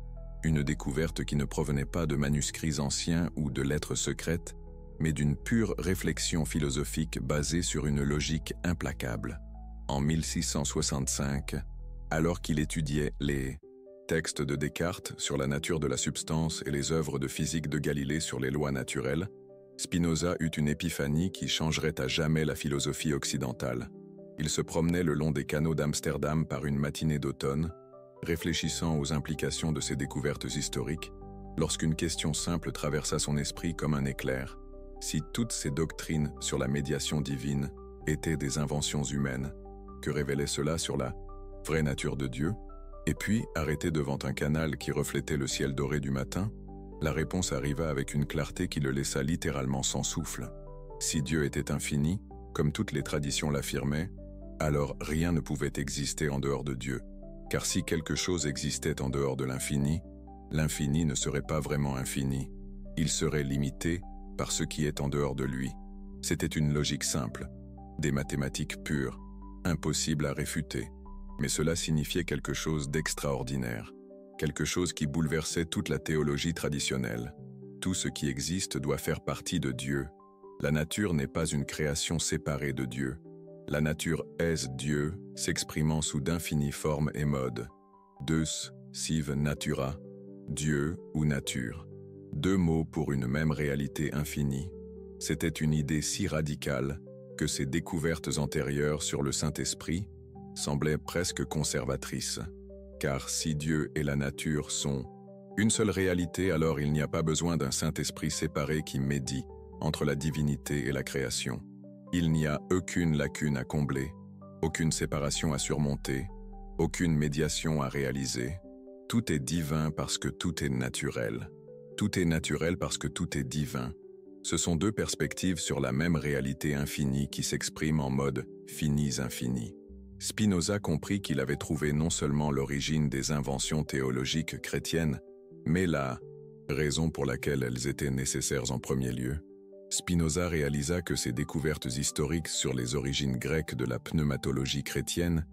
Une découverte qui ne provenait pas de manuscrits anciens ou de lettres secrètes, mais d'une pure réflexion philosophique basée sur une logique implacable. En 1665, alors qu'il étudiait les textes de Descartes sur la nature de la substance et les œuvres de physique de Galilée sur les lois naturelles, Spinoza eut une épiphanie qui changerait à jamais la philosophie occidentale. Il se promenait le long des canaux d'Amsterdam par une matinée d'automne, réfléchissant aux implications de ces découvertes historiques, lorsqu'une question simple traversa son esprit comme un éclair. Si toutes ces doctrines sur la médiation divine étaient des inventions humaines, que révélait cela sur la vraie nature de Dieu? Et puis, arrêté devant un canal qui reflétait le ciel doré du matin, la réponse arriva avec une clarté qui le laissa littéralement sans souffle. Si Dieu était infini, comme toutes les traditions l'affirmaient, alors rien ne pouvait exister en dehors de Dieu. Car si quelque chose existait en dehors de l'infini, l'infini ne serait pas vraiment infini. Il serait limité par ce qui est en dehors de lui. C'était une logique simple, des mathématiques pures, impossible à réfuter. Mais cela signifiait quelque chose d'extraordinaire, quelque chose qui bouleversait toute la théologie traditionnelle. Tout ce qui existe doit faire partie de Dieu. La nature n'est pas une création séparée de Dieu. La nature est Dieu, s'exprimant sous d'infinies formes et modes. Deus, sive natura, Dieu ou nature. Deux mots pour une même réalité infinie. C'était une idée si radicale que ses découvertes antérieures sur le Saint-Esprit semblaient presque conservatrices. Car si Dieu et la nature sont une seule réalité, alors il n'y a pas besoin d'un Saint-Esprit séparé qui médie entre la divinité et la création. Il n'y a aucune lacune à combler, aucune séparation à surmonter, aucune médiation à réaliser. Tout est divin parce que tout est naturel. Tout est naturel parce que tout est divin. Ce sont deux perspectives sur la même réalité infinie qui s'expriment en mode « finis infini ». Spinoza comprit qu'il avait trouvé non seulement l'origine des inventions théologiques chrétiennes, mais la raison pour laquelle elles étaient nécessaires en premier lieu. Spinoza réalisa que ces découvertes historiques sur les origines grecques de la pneumatologie chrétienne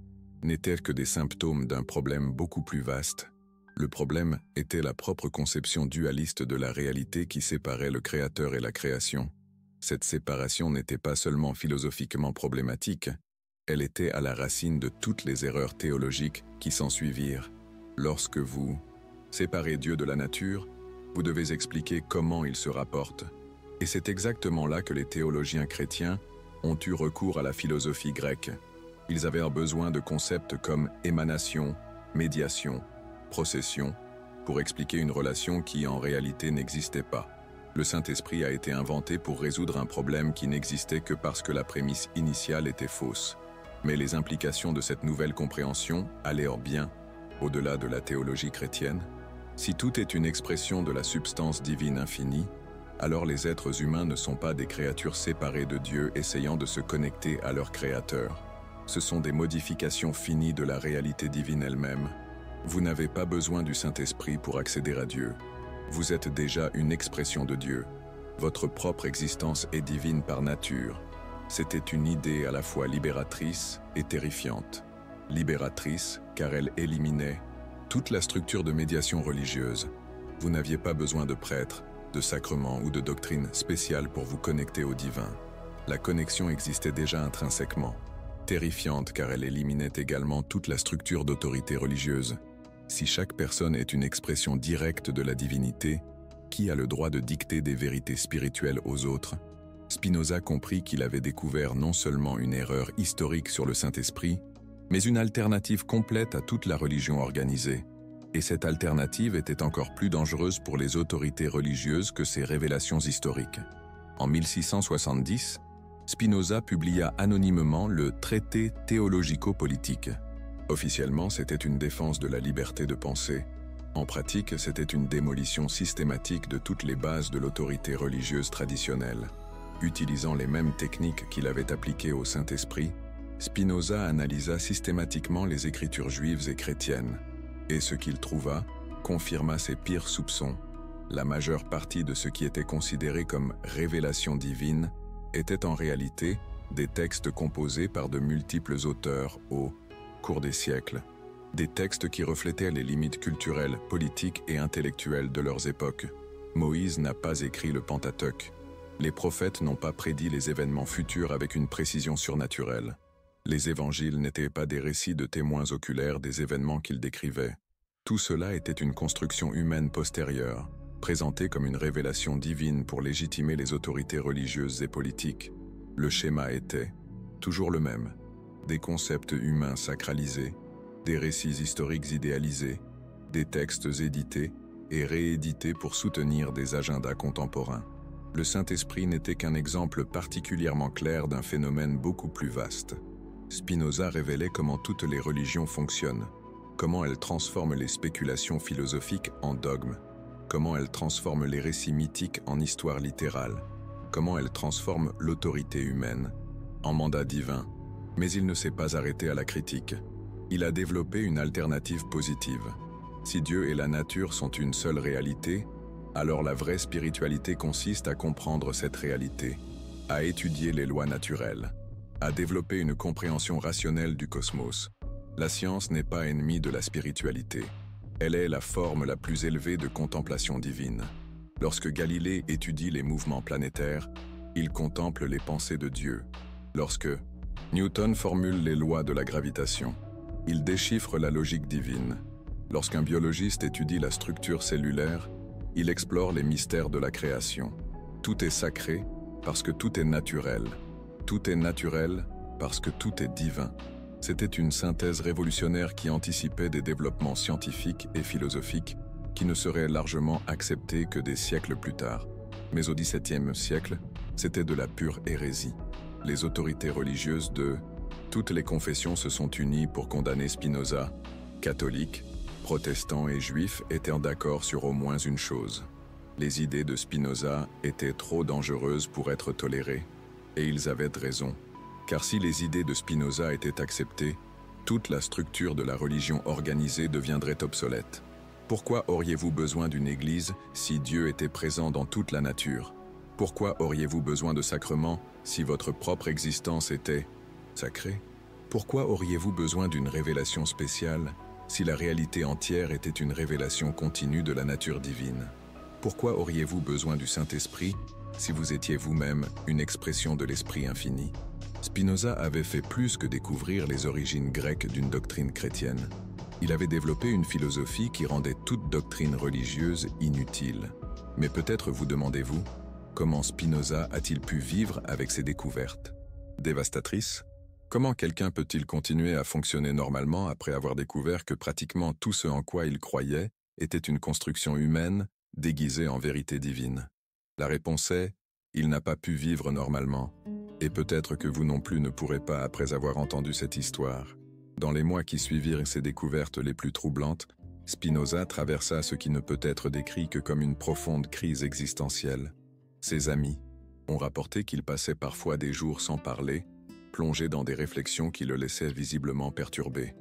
n'étaient que des symptômes d'un problème beaucoup plus vaste. Le problème était la propre conception dualiste de la réalité qui séparait le créateur et la création. Cette séparation n'était pas seulement philosophiquement problématique, elle était à la racine de toutes les erreurs théologiques qui s'ensuivirent. Lorsque vous séparez Dieu de la nature, vous devez expliquer comment il se rapporte. Et c'est exactement là que les théologiens chrétiens ont eu recours à la philosophie grecque. Ils avaient besoin de concepts comme émanation, médiation, procession, pour expliquer une relation qui en réalité n'existait pas. Le Saint-Esprit a été inventé pour résoudre un problème qui n'existait que parce que la prémisse initiale était fausse. Mais les implications de cette nouvelle compréhension allaient bien au-delà de la théologie chrétienne. Si tout est une expression de la substance divine infinie, alors les êtres humains ne sont pas des créatures séparées de Dieu essayant de se connecter à leur Créateur. Ce sont des modifications finies de la réalité divine elle-même. Vous n'avez pas besoin du Saint-Esprit pour accéder à Dieu. Vous êtes déjà une expression de Dieu. Votre propre existence est divine par nature. C'était une idée à la fois libératrice et terrifiante. Libératrice, car elle éliminait toute la structure de médiation religieuse. Vous n'aviez pas besoin de prêtres, de sacrements ou de doctrines spéciales pour vous connecter au divin. La connexion existait déjà intrinsèquement. Terrifiante, car elle éliminait également toute la structure d'autorité religieuse. Si chaque personne est une expression directe de la divinité, qui a le droit de dicter des vérités spirituelles aux autres? Spinoza comprit qu'il avait découvert non seulement une erreur historique sur le Saint-Esprit, mais une alternative complète à toute la religion organisée. Et cette alternative était encore plus dangereuse pour les autorités religieuses que ces révélations historiques. En 1670, Spinoza publia anonymement le Traité théologico-politique. Officiellement, c'était une défense de la liberté de penser. En pratique, c'était une démolition systématique de toutes les bases de l'autorité religieuse traditionnelle. Utilisant les mêmes techniques qu'il avait appliquées au Saint-Esprit, Spinoza analysa systématiquement les écritures juives et chrétiennes, et ce qu'il trouva confirma ses pires soupçons. La majeure partie de ce qui était considéré comme révélation divine était en réalité des textes composés par de multiples auteurs au cours des siècles, des textes qui reflétaient les limites culturelles, politiques et intellectuelles de leurs époques. Moïse n'a pas écrit le Pentateuque. Les prophètes n'ont pas prédit les événements futurs avec une précision surnaturelle. Les évangiles n'étaient pas des récits de témoins oculaires des événements qu'ils décrivaient. Tout cela était une construction humaine postérieure, présentée comme une révélation divine pour légitimer les autorités religieuses et politiques. Le schéma était toujours le même. Des concepts humains sacralisés, des récits historiques idéalisés, des textes édités et réédités pour soutenir des agendas contemporains. Le Saint-Esprit n'était qu'un exemple particulièrement clair d'un phénomène beaucoup plus vaste. Spinoza révélait comment toutes les religions fonctionnent, comment elles transforment les spéculations philosophiques en dogmes, comment elles transforment les récits mythiques en histoire littérale, comment elles transforment l'autorité humaine en mandat divin. Mais il ne s'est pas arrêté à la critique. Il a développé une alternative positive. Si Dieu et la nature sont une seule réalité, alors la vraie spiritualité consiste à comprendre cette réalité, à étudier les lois naturelles, à développer une compréhension rationnelle du cosmos. La science n'est pas ennemie de la spiritualité. Elle est la forme la plus élevée de contemplation divine. Lorsque Galilée étudie les mouvements planétaires, il contemple les pensées de Dieu. Lorsque Newton formule les lois de la gravitation, il déchiffre la logique divine. Lorsqu'un biologiste étudie la structure cellulaire, il explore les mystères de la création. Tout est sacré parce que tout est naturel. Tout est naturel parce que tout est divin. C'était une synthèse révolutionnaire qui anticipait des développements scientifiques et philosophiques qui ne seraient largement acceptés que des siècles plus tard. Mais au XVIIe siècle, c'était de la pure hérésie. Les autorités religieuses de toutes les confessions se sont unies pour condamner Spinoza. Catholiques, protestants et juifs étaient d'accord sur au moins une chose. Les idées de Spinoza étaient trop dangereuses pour être tolérées, et ils avaient raison. Car si les idées de Spinoza étaient acceptées, toute la structure de la religion organisée deviendrait obsolète. Pourquoi auriez-vous besoin d'une église si Dieu était présent dans toute la nature? Pourquoi auriez-vous besoin de sacrements si votre propre existence était sacrée? Pourquoi auriez-vous besoin d'une révélation spéciale si la réalité entière était une révélation continue de la nature divine? Pourquoi auriez-vous besoin du Saint-Esprit si vous étiez vous-même une expression de l'Esprit infini? Spinoza avait fait plus que découvrir les origines grecques d'une doctrine chrétienne. Il avait développé une philosophie qui rendait toute doctrine religieuse inutile. Mais peut-être vous demandez-vous, comment Spinoza a-t-il pu vivre avec ces découvertes dévastatrices? Comment quelqu'un peut-il continuer à fonctionner normalement après avoir découvert que pratiquement tout ce en quoi il croyait était une construction humaine déguisée en vérité divine? La réponse est, il n'a pas pu vivre normalement. Et peut-être que vous non plus ne pourrez pas après avoir entendu cette histoire. Dans les mois qui suivirent ces découvertes les plus troublantes, Spinoza traversa ce qui ne peut être décrit que comme une profonde crise existentielle. Ses amis ont rapporté qu'il passait parfois des jours sans parler, plongé dans des réflexions qui le laissaient visiblement perturbé.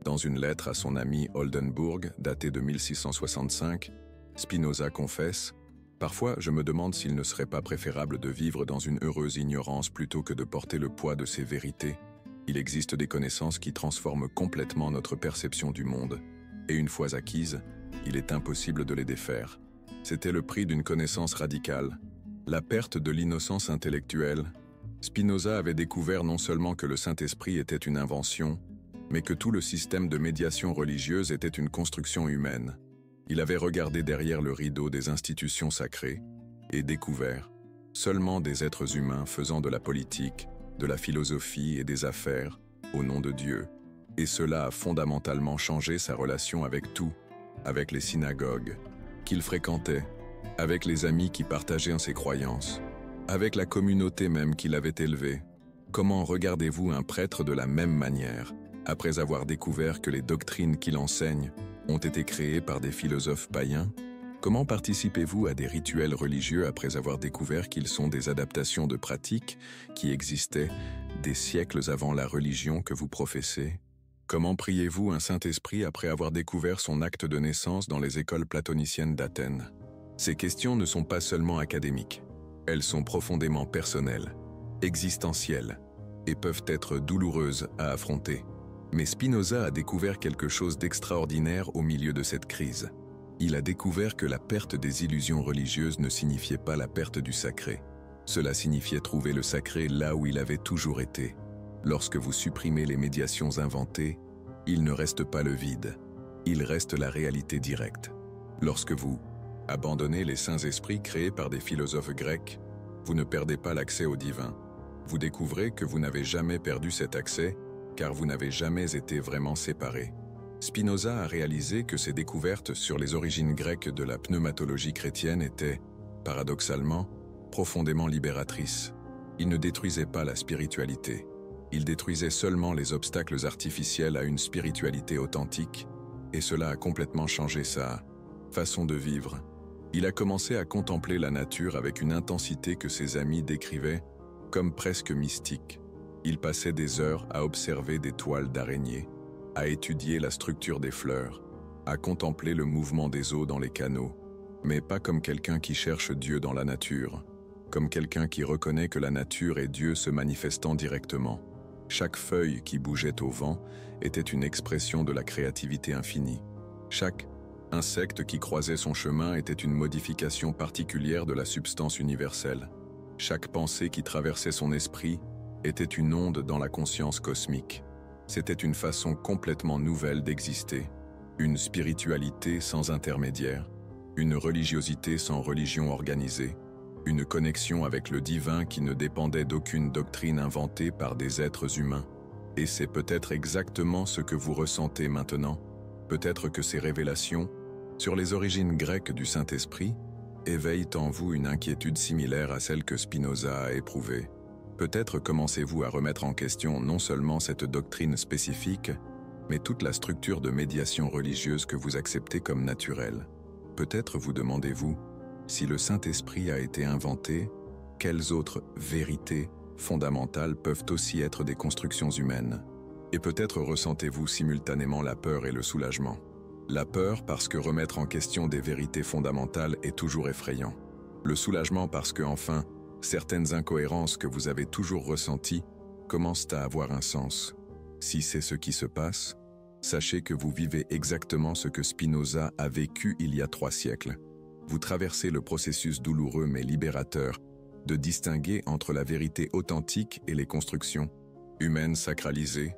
Dans une lettre à son ami Oldenburg, datée de 1665, Spinoza confesse « Parfois, je me demande s'il ne serait pas préférable de vivre dans une heureuse ignorance plutôt que de porter le poids de ces vérités. Il existe des connaissances qui transforment complètement notre perception du monde, et une fois acquises, il est impossible de les défaire. C'était le prix d'une connaissance radicale, la perte de l'innocence intellectuelle. Spinoza avait découvert non seulement que le Saint-Esprit était une invention, mais que tout le système de médiation religieuse était une construction humaine. Il avait regardé derrière le rideau des institutions sacrées et découvert seulement des êtres humains faisant de la politique, de la philosophie et des affaires au nom de Dieu. Et cela a fondamentalement changé sa relation avec tout, avec les synagogues qu'il fréquentait, avec les amis qui partageaient ses croyances, avec la communauté même qu'il avait élevée. Comment regardez-vous un prêtre de la même manière, après avoir découvert que les doctrines qu'il enseigne ont été créées par des philosophes païens? Comment participez-vous à des rituels religieux après avoir découvert qu'ils sont des adaptations de pratiques qui existaient des siècles avant la religion que vous professez? Comment priez-vous un Saint-Esprit après avoir découvert son acte de naissance dans les écoles platoniciennes d'Athènes? Ces questions ne sont pas seulement académiques. Elles sont profondément personnelles, existentielles, et peuvent être douloureuses à affronter. Mais Spinoza a découvert quelque chose d'extraordinaire au milieu de cette crise. Il a découvert que la perte des illusions religieuses ne signifiait pas la perte du sacré. Cela signifiait trouver le sacré là où il avait toujours été. Lorsque vous supprimez les médiations inventées, il ne reste pas le vide, il reste la réalité directe. Lorsque vous abandonnez les saints esprits créés par des philosophes grecs, vous ne perdez pas l'accès au divin. Vous découvrez que vous n'avez jamais perdu cet accès, car vous n'avez jamais été vraiment séparés. Spinoza a réalisé que ses découvertes sur les origines grecques de la pneumatologie chrétienne étaient, paradoxalement, profondément libératrices. Il ne détruisait pas la spiritualité. Il détruisait seulement les obstacles artificiels à une spiritualité authentique, et cela a complètement changé sa façon de vivre. Il a commencé à contempler la nature avec une intensité que ses amis décrivaient comme presque mystique. Il passait des heures à observer des toiles d'araignées, à étudier la structure des fleurs, à contempler le mouvement des eaux dans les canaux, mais pas comme quelqu'un qui cherche Dieu dans la nature, comme quelqu'un qui reconnaît que la nature est Dieu se manifestant directement. Chaque feuille qui bougeait au vent était une expression de la créativité infinie. Chaque insecte qui croisait son chemin était une modification particulière de la substance universelle. Chaque pensée qui traversait son esprit était une onde dans la conscience cosmique. C'était une façon complètement nouvelle d'exister, une spiritualité sans intermédiaire, une religiosité sans religion organisée, une connexion avec le divin qui ne dépendait d'aucune doctrine inventée par des êtres humains. Et c'est peut-être exactement ce que vous ressentez maintenant. Peut-être que ces révélations, sur les origines grecques du Saint-Esprit, éveillent en vous une inquiétude similaire à celle que Spinoza a éprouvée. Peut-être commencez-vous à remettre en question non seulement cette doctrine spécifique, mais toute la structure de médiation religieuse que vous acceptez comme naturelle. Peut-être vous demandez-vous, si le Saint-Esprit a été inventé, quelles autres vérités fondamentales peuvent aussi être des constructions humaines? Et peut-être ressentez-vous simultanément la peur et le soulagement. La peur parce que remettre en question des vérités fondamentales est toujours effrayant. Le soulagement parce que, enfin, certaines incohérences que vous avez toujours ressenties commencent à avoir un sens. Si c'est ce qui se passe, sachez que vous vivez exactement ce que Spinoza a vécu il y a 3 siècles. Vous traversez le processus douloureux mais libérateur de distinguer entre la vérité authentique et les constructions humaines sacralisées.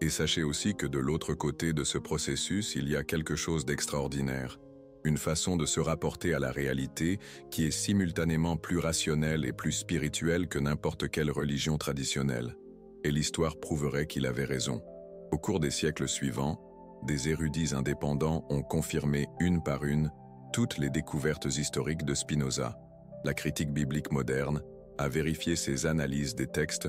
Et sachez aussi que de l'autre côté de ce processus, il y a quelque chose d'extraordinaire. Une façon de se rapporter à la réalité qui est simultanément plus rationnelle et plus spirituelle que n'importe quelle religion traditionnelle. Et l'histoire prouverait qu'il avait raison. Au cours des siècles suivants, des érudits indépendants ont confirmé une par une toutes les découvertes historiques de Spinoza. La critique biblique moderne a vérifié ses analyses des textes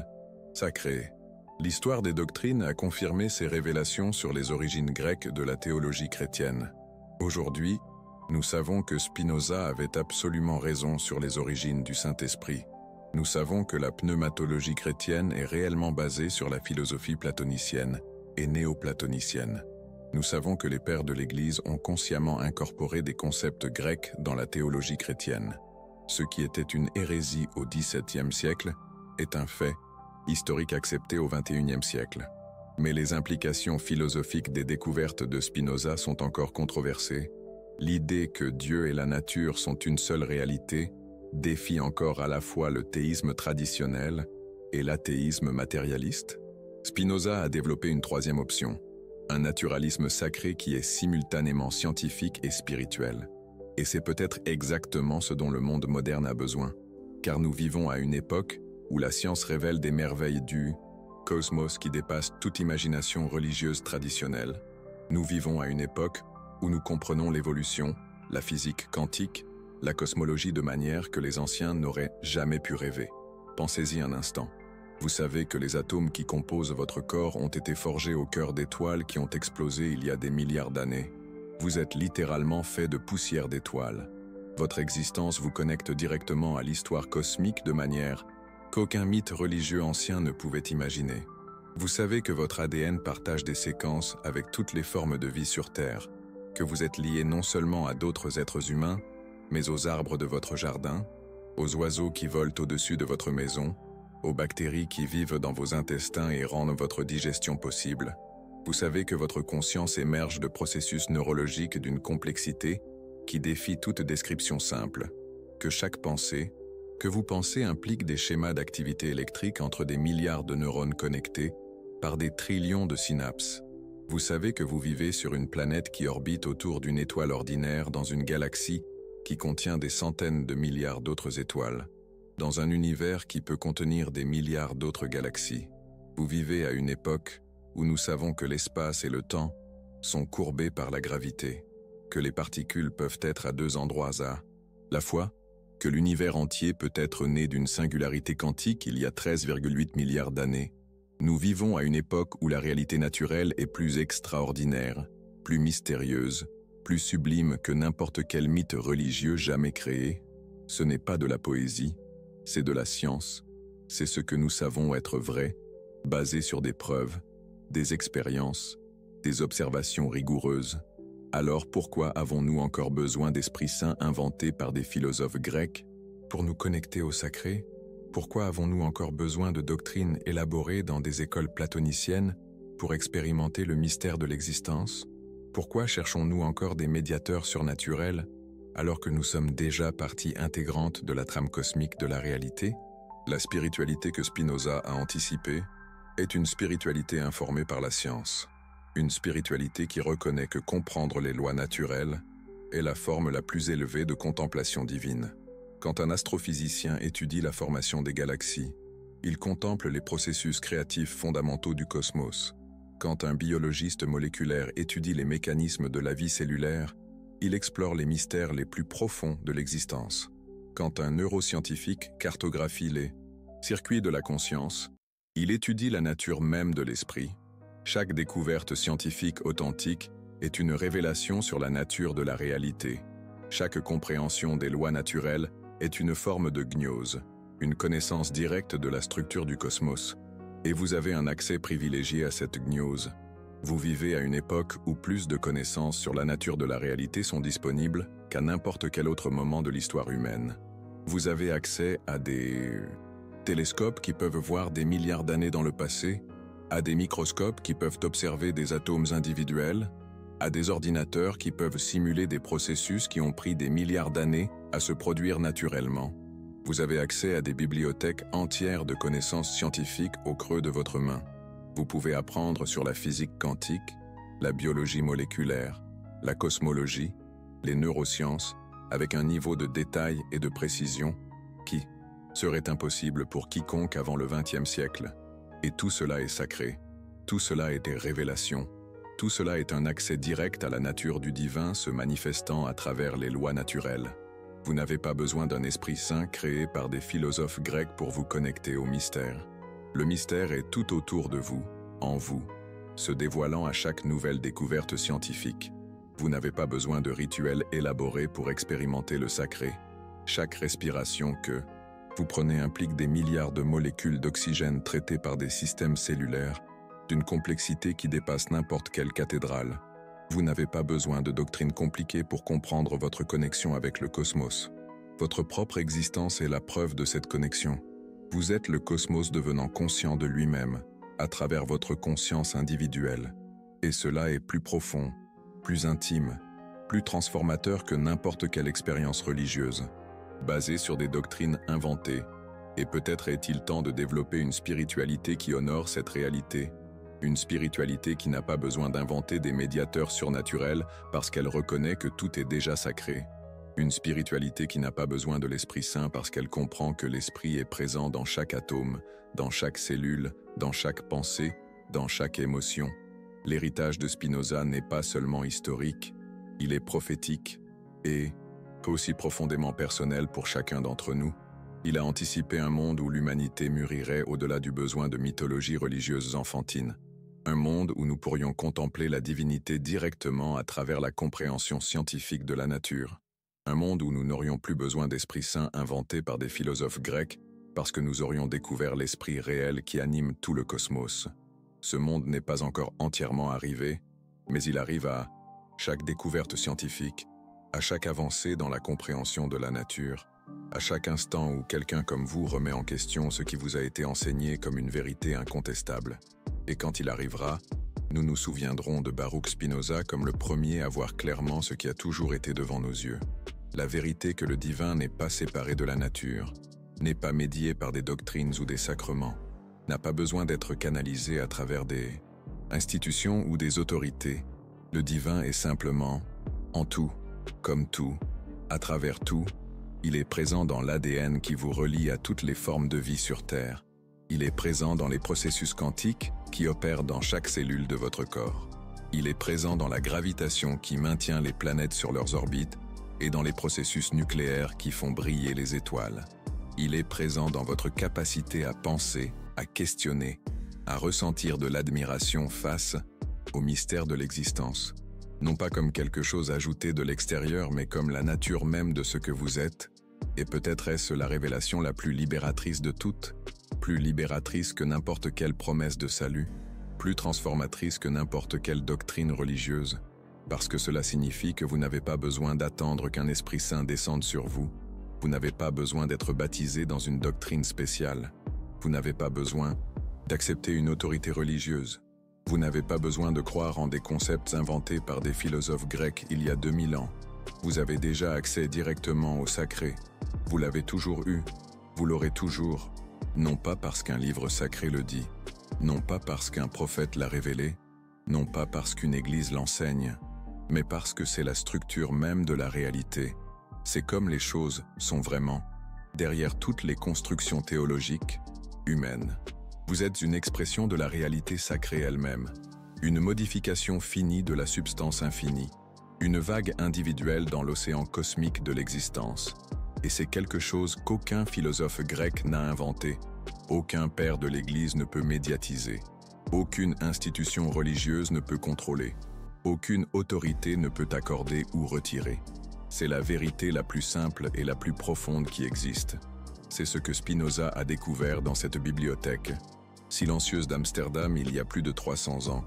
sacrés. L'histoire des doctrines a confirmé ses révélations sur les origines grecques de la théologie chrétienne. Aujourd'hui, nous savons que Spinoza avait absolument raison sur les origines du Saint-Esprit. Nous savons que la pneumatologie chrétienne est réellement basée sur la philosophie platonicienne et néoplatonicienne. Nous savons que les pères de l'Église ont consciemment incorporé des concepts grecs dans la théologie chrétienne. Ce qui était une hérésie au XVIIe siècle est un fait historique accepté au XXIe siècle. Mais les implications philosophiques des découvertes de Spinoza sont encore controversées. L'idée que Dieu et la nature sont une seule réalité défie encore à la fois le théisme traditionnel et l'athéisme matérialiste. Spinoza a développé une troisième option, un naturalisme sacré qui est simultanément scientifique et spirituel. Et c'est peut-être exactement ce dont le monde moderne a besoin, car nous vivons à une époque où la science révèle des merveilles du cosmos qui dépassent toute imagination religieuse traditionnelle. Nous vivons à une époque où nous comprenons l'évolution, la physique quantique, la cosmologie de manière que les anciens n'auraient jamais pu rêver. Pensez-y un instant. Vous savez que les atomes qui composent votre corps ont été forgés au cœur d'étoiles qui ont explosé il y a des milliards d'années. Vous êtes littéralement fait de poussière d'étoiles. Votre existence vous connecte directement à l'histoire cosmique de manière qu'aucun mythe religieux ancien ne pouvait imaginer. Vous savez que votre ADN partage des séquences avec toutes les formes de vie sur Terre, que vous êtes lié non seulement à d'autres êtres humains, mais aux arbres de votre jardin, aux oiseaux qui volent au-dessus de votre maison, aux bactéries qui vivent dans vos intestins et rendent votre digestion possible. Vous savez que votre conscience émerge de processus neurologiques d'une complexité qui défie toute description simple, que chaque pensée, que vous pensez implique des schémas d'activité électrique entre des milliards de neurones connectés par des trillions de synapses. Vous savez que vous vivez sur une planète qui orbite autour d'une étoile ordinaire dans une galaxie qui contient des centaines de milliards d'autres étoiles, dans un univers qui peut contenir des milliards d'autres galaxies. Vous vivez à une époque où nous savons que l'espace et le temps sont courbés par la gravité, que les particules peuvent être à deux endroits à la fois, que l'univers entier peut être né d'une singularité quantique il y a 13,8 milliards d'années. Nous vivons à une époque où la réalité naturelle est plus extraordinaire, plus mystérieuse, plus sublime que n'importe quel mythe religieux jamais créé. Ce n'est pas de la poésie, c'est de la science, c'est ce que nous savons être vrai, basé sur des preuves, des expériences, des observations rigoureuses. Alors pourquoi avons-nous encore besoin d'esprits saints inventés par des philosophes grecs pour nous connecter au sacré? Pourquoi avons-nous encore besoin de doctrines élaborées dans des écoles platoniciennes pour expérimenter le mystère de l'existence? Pourquoi cherchons-nous encore des médiateurs surnaturels alors que nous sommes déjà partie intégrante de la trame cosmique de la réalité? La spiritualité que Spinoza a anticipée est une spiritualité informée par la science. Une spiritualité qui reconnaît que comprendre les lois naturelles est la forme la plus élevée de contemplation divine. Quand un astrophysicien étudie la formation des galaxies, il contemple les processus créatifs fondamentaux du cosmos. Quand un biologiste moléculaire étudie les mécanismes de la vie cellulaire, il explore les mystères les plus profonds de l'existence. Quand un neuroscientifique cartographie les circuits de la conscience, il étudie la nature même de l'esprit. Chaque découverte scientifique authentique est une révélation sur la nature de la réalité. Chaque compréhension des lois naturelles est une forme de gnose, une connaissance directe de la structure du cosmos. Et vous avez un accès privilégié à cette gnose. Vous vivez à une époque où plus de connaissances sur la nature de la réalité sont disponibles qu'à n'importe quel autre moment de l'histoire humaine. Vous avez accès à des télescopes qui peuvent voir des milliards d'années dans le passé, à des microscopes qui peuvent observer des atomes individuels, à des ordinateurs qui peuvent simuler des processus qui ont pris des milliards d'années à se produire naturellement. Vous avez accès à des bibliothèques entières de connaissances scientifiques au creux de votre main. Vous pouvez apprendre sur la physique quantique, la biologie moléculaire, la cosmologie, les neurosciences, avec un niveau de détail et de précision qui serait impossible pour quiconque avant le XXe siècle. Et tout cela est sacré, tout cela est des révélations, tout cela est un accès direct à la nature du divin se manifestant à travers les lois naturelles. Vous n'avez pas besoin d'un esprit saint créé par des philosophes grecs pour vous connecter au mystère. Le mystère est tout autour de vous, en vous, se dévoilant à chaque nouvelle découverte scientifique. Vous n'avez pas besoin de rituels élaborés pour expérimenter le sacré. Chaque respiration que Vous prenez implique des milliards de molécules d'oxygène traitées par des systèmes cellulaires, d'une complexité qui dépasse n'importe quelle cathédrale. Vous n'avez pas besoin de doctrines compliquées pour comprendre votre connexion avec le cosmos. Votre propre existence est la preuve de cette connexion. Vous êtes le cosmos devenant conscient de lui-même, à travers votre conscience individuelle. Et cela est plus profond, plus intime, plus transformateur que n'importe quelle expérience religieuse, basée sur des doctrines inventées. Et peut-être est-il temps de développer une spiritualité qui honore cette réalité. Une spiritualité qui n'a pas besoin d'inventer des médiateurs surnaturels parce qu'elle reconnaît que tout est déjà sacré. Une spiritualité qui n'a pas besoin de l'Esprit Saint parce qu'elle comprend que l'Esprit est présent dans chaque atome, dans chaque cellule, dans chaque pensée, dans chaque émotion. L'héritage de Spinoza n'est pas seulement historique, il est prophétique et aussi profondément personnel pour chacun d'entre nous. Il a anticipé un monde où l'humanité mûrirait au-delà du besoin de mythologies religieuses enfantines. Un monde où nous pourrions contempler la divinité directement à travers la compréhension scientifique de la nature. Un monde où nous n'aurions plus besoin d'esprit saint inventé par des philosophes grecs parce que nous aurions découvert l'esprit réel qui anime tout le cosmos. Ce monde n'est pas encore entièrement arrivé, mais il arrive à chaque découverte scientifique, à chaque avancée dans la compréhension de la nature, à chaque instant où quelqu'un comme vous remet en question ce qui vous a été enseigné comme une vérité incontestable. Et quand il arrivera, nous nous souviendrons de Baruch Spinoza comme le premier à voir clairement ce qui a toujours été devant nos yeux. La vérité que le divin n'est pas séparé de la nature, n'est pas médié par des doctrines ou des sacrements, n'a pas besoin d'être canalisé à travers des institutions ou des autorités. Le divin est simplement en tout, comme tout, à travers tout. Il est présent dans l'ADN qui vous relie à toutes les formes de vie sur Terre. Il est présent dans les processus quantiques qui opèrent dans chaque cellule de votre corps. Il est présent dans la gravitation qui maintient les planètes sur leurs orbites et dans les processus nucléaires qui font briller les étoiles. Il est présent dans votre capacité à penser, à questionner, à ressentir de l'admiration face au mystère de l'existence. Non pas comme quelque chose ajouté de l'extérieur, mais comme la nature même de ce que vous êtes. Et peut-être est-ce la révélation la plus libératrice de toutes, plus libératrice que n'importe quelle promesse de salut, plus transformatrice que n'importe quelle doctrine religieuse, parce que cela signifie que vous n'avez pas besoin d'attendre qu'un Esprit Saint descende sur vous. Vous n'avez pas besoin d'être baptisé dans une doctrine spéciale. Vous n'avez pas besoin d'accepter une autorité religieuse. Vous n'avez pas besoin de croire en des concepts inventés par des philosophes grecs il y a 2000 ans. Vous avez déjà accès directement au sacré. Vous l'avez toujours eu. Vous l'aurez toujours. Non pas parce qu'un livre sacré le dit. Non pas parce qu'un prophète l'a révélé. Non pas parce qu'une église l'enseigne. Mais parce que c'est la structure même de la réalité. C'est comme les choses sont vraiment, derrière toutes les constructions théologiques, humaines. Vous êtes une expression de la réalité sacrée elle-même, une modification finie de la substance infinie, une vague individuelle dans l'océan cosmique de l'existence. Et c'est quelque chose qu'aucun philosophe grec n'a inventé, aucun père de l'Église ne peut médiatiser, aucune institution religieuse ne peut contrôler, aucune autorité ne peut accorder ou retirer. C'est la vérité la plus simple et la plus profonde qui existe. C'est ce que Spinoza a découvert dans cette bibliothèque silencieuse d'Amsterdam il y a plus de 300 ans.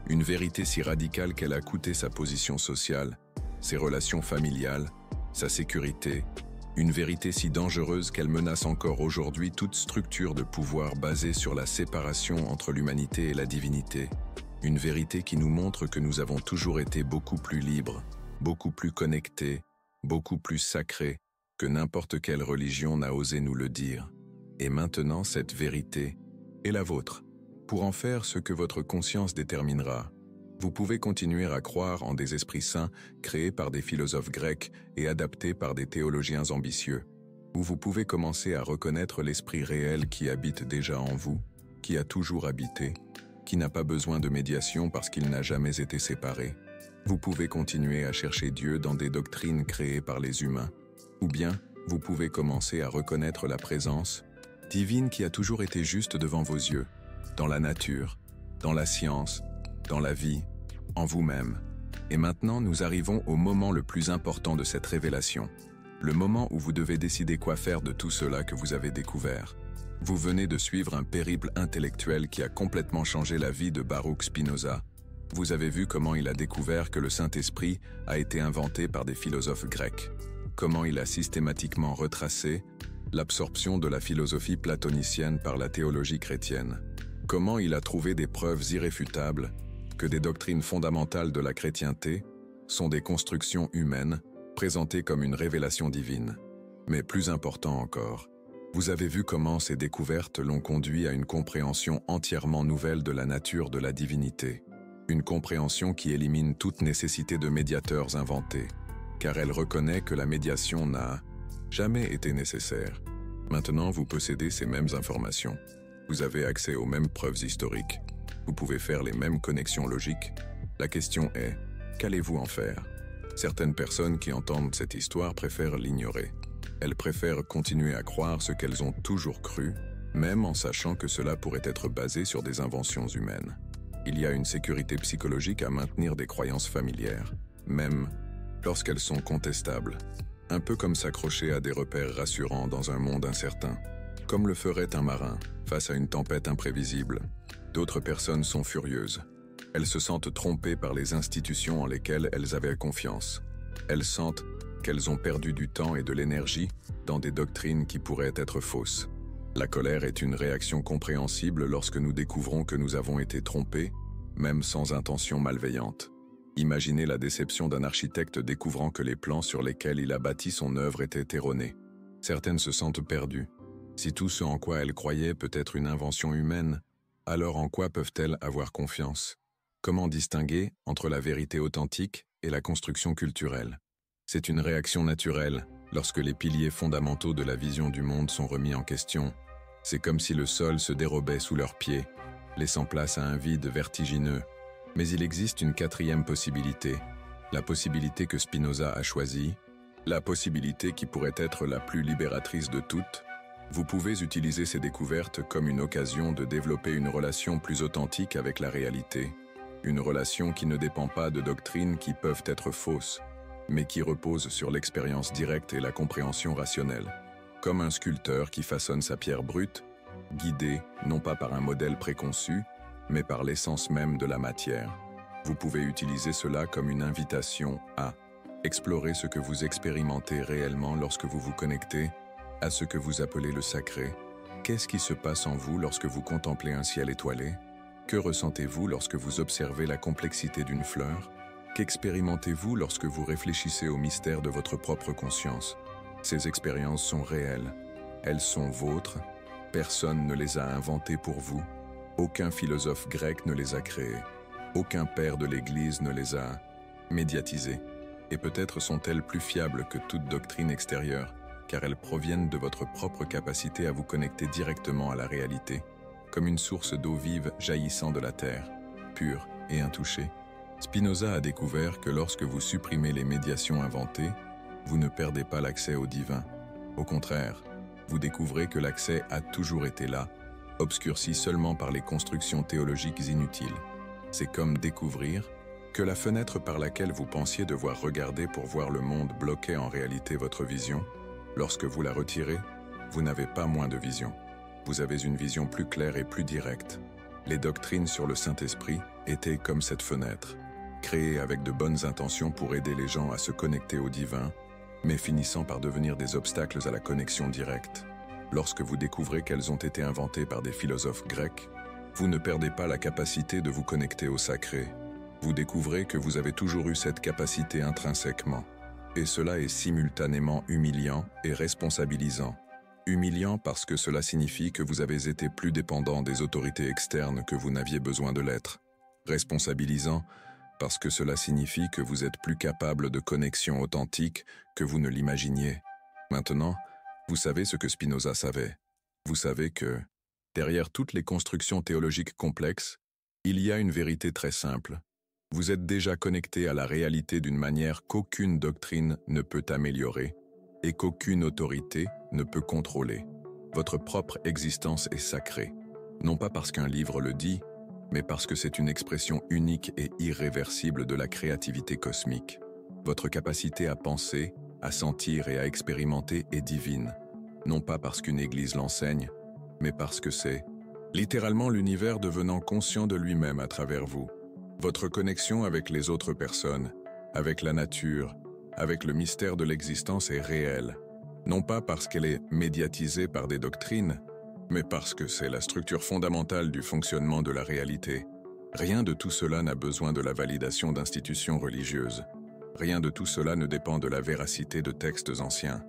Une vérité si radicale qu'elle a coûté sa position sociale, ses relations familiales, sa sécurité. Une vérité si dangereuse qu'elle menace encore aujourd'hui toute structure de pouvoir basée sur la séparation entre l'humanité et la divinité. Une vérité qui nous montre que nous avons toujours été beaucoup plus libres, beaucoup plus connectés, beaucoup plus sacrés que n'importe quelle religion n'a osé nous le dire. Et maintenant, cette vérité est la vôtre. Pour en faire ce que votre conscience déterminera, vous pouvez continuer à croire en des esprits saints créés par des philosophes grecs et adaptés par des théologiens ambitieux, ou vous pouvez commencer à reconnaître l'esprit réel qui habite déjà en vous, qui a toujours habité, qui n'a pas besoin de médiation parce qu'il n'a jamais été séparé. Vous pouvez continuer à chercher Dieu dans des doctrines créées par les humains, ou bien vous pouvez commencer à reconnaître la présence divine qui a toujours été juste devant vos yeux, dans la nature, dans la science, dans la vie, en vous-même. Et maintenant, nous arrivons au moment le plus important de cette révélation, Le moment où vous devez décider quoi faire de tout cela que vous avez découvert. Vous venez de suivre un périple intellectuel qui a complètement changé la vie de Baruch Spinoza. Vous avez vu comment il a découvert que le Saint-Esprit a été inventé par des philosophes grecs. Comment il a systématiquement retracé l'absorption de la philosophie platonicienne par la théologie chrétienne. Comment il a trouvé des preuves irréfutables que des doctrines fondamentales de la chrétienté sont des constructions humaines présentées comme une révélation divine. Mais plus important encore, vous avez vu comment ces découvertes l'ont conduit à une compréhension entièrement nouvelle de la nature de la divinité. Une compréhension qui élimine toute nécessité de médiateurs inventés, car elle reconnaît que la médiation n'a jamais été nécessaire. Maintenant, vous possédez ces mêmes informations. Vous avez accès aux mêmes preuves historiques. Vous pouvez faire les mêmes connexions logiques. La question est, qu'allez-vous en faire? Certaines personnes qui entendent cette histoire préfèrent l'ignorer. Elles préfèrent continuer à croire ce qu'elles ont toujours cru, même en sachant que cela pourrait être basé sur des inventions humaines. Il y a une sécurité psychologique à maintenir des croyances familières, même lorsqu'elles sont contestables. Un peu comme s'accrocher à des repères rassurants dans un monde incertain. Comme le ferait un marin face à une tempête imprévisible. D'autres personnes sont furieuses. Elles se sentent trompées par les institutions en lesquelles elles avaient confiance. Elles sentent qu'elles ont perdu du temps et de l'énergie dans des doctrines qui pourraient être fausses. La colère est une réaction compréhensible lorsque nous découvrons que nous avons été trompés, même sans intention malveillante. Imaginez la déception d'un architecte découvrant que les plans sur lesquels il a bâti son œuvre étaient erronés. Certaines se sentent perdues. Si tout ce en quoi elles croyaient peut être une invention humaine, alors en quoi peuvent-elles avoir confiance? Comment distinguer entre la vérité authentique et la construction culturelle? C'est une réaction naturelle lorsque les piliers fondamentaux de la vision du monde sont remis en question. C'est comme si le sol se dérobait sous leurs pieds, laissant place à un vide vertigineux. Mais il existe une quatrième possibilité, la possibilité que Spinoza a choisie, la possibilité qui pourrait être la plus libératrice de toutes. Vous pouvez utiliser ces découvertes comme une occasion de développer une relation plus authentique avec la réalité, une relation qui ne dépend pas de doctrines qui peuvent être fausses, mais qui repose sur l'expérience directe et la compréhension rationnelle, comme un sculpteur qui façonne sa pierre brute, guidé non pas par un modèle préconçu, mais par l'essence même de la matière. Vous pouvez utiliser cela comme une invitation à explorer ce que vous expérimentez réellement lorsque vous vous connectez à ce que vous appelez le sacré. Qu'est-ce qui se passe en vous lorsque vous contemplez un ciel étoilé? Que ressentez-vous lorsque vous observez la complexité d'une fleur? Qu'expérimentez-vous lorsque vous réfléchissez au mystère de votre propre conscience? Ces expériences sont réelles. Elles sont vôtres. Personne ne les a inventées pour vous. Aucun philosophe grec ne les a créées. Aucun père de l'Église ne les a médiatisées. Et peut-être sont-elles plus fiables que toute doctrine extérieure, car elles proviennent de votre propre capacité à vous connecter directement à la réalité, comme une source d'eau vive jaillissant de la terre, pure et intouchée. Spinoza a découvert que lorsque vous supprimez les médiations inventées, vous ne perdez pas l'accès au divin. Au contraire, vous découvrez que l'accès a toujours été là, obscurci seulement par les constructions théologiques inutiles. C'est comme découvrir que la fenêtre par laquelle vous pensiez devoir regarder pour voir le monde bloquait en réalité votre vision. Lorsque vous la retirez, vous n'avez pas moins de vision. Vous avez une vision plus claire et plus directe. Les doctrines sur le Saint-Esprit étaient comme cette fenêtre, créées avec de bonnes intentions pour aider les gens à se connecter au divin, mais finissant par devenir des obstacles à la connexion directe. Lorsque vous découvrez qu'elles ont été inventées par des philosophes grecs, vous ne perdez pas la capacité de vous connecter au sacré. Vous découvrez que vous avez toujours eu cette capacité intrinsèquement. Et cela est simultanément humiliant et responsabilisant. Humiliant parce que cela signifie que vous avez été plus dépendant des autorités externes que vous n'aviez besoin de l'être. Responsabilisant parce que cela signifie que vous êtes plus capable de connexion authentique que vous ne l'imaginiez. Maintenant, vous savez ce que Spinoza savait. Vous savez que, derrière toutes les constructions théologiques complexes, il y a une vérité très simple. Vous êtes déjà connecté à la réalité d'une manière qu'aucune doctrine ne peut améliorer et qu'aucune autorité ne peut contrôler. Votre propre existence est sacrée, non pas parce qu'un livre le dit, mais parce que c'est une expression unique et irréversible de la créativité cosmique. Votre capacité à penser, à sentir et à expérimenter est divine, non pas parce qu'une église l'enseigne, mais parce que c'est littéralement l'univers devenant conscient de lui-même à travers vous. Votre connexion avec les autres personnes, avec la nature, avec le mystère de l'existence est réelle, non pas parce qu'elle est médiatisée par des doctrines, mais parce que c'est la structure fondamentale du fonctionnement de la réalité. Rien de tout cela n'a besoin de la validation d'institutions religieuses. Rien de tout cela ne dépend de la véracité de textes anciens.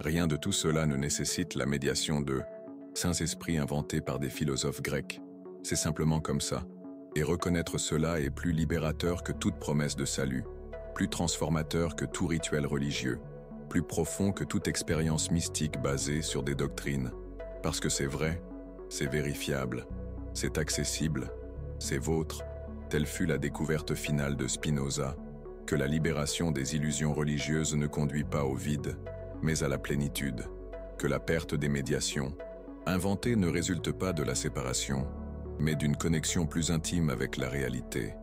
Rien de tout cela ne nécessite la médiation de saints-esprits inventés par des philosophes grecs. C'est simplement comme ça. Et reconnaître cela est plus libérateur que toute promesse de salut, plus transformateur que tout rituel religieux, plus profond que toute expérience mystique basée sur des doctrines. Parce que c'est vrai, c'est vérifiable, c'est accessible, c'est vôtre, telle fut la découverte finale de Spinoza, que la libération des illusions religieuses ne conduit pas au vide, mais à la plénitude, que la perte des médiations, inventées ne résulte pas de la séparation, mais d'une connexion plus intime avec la réalité,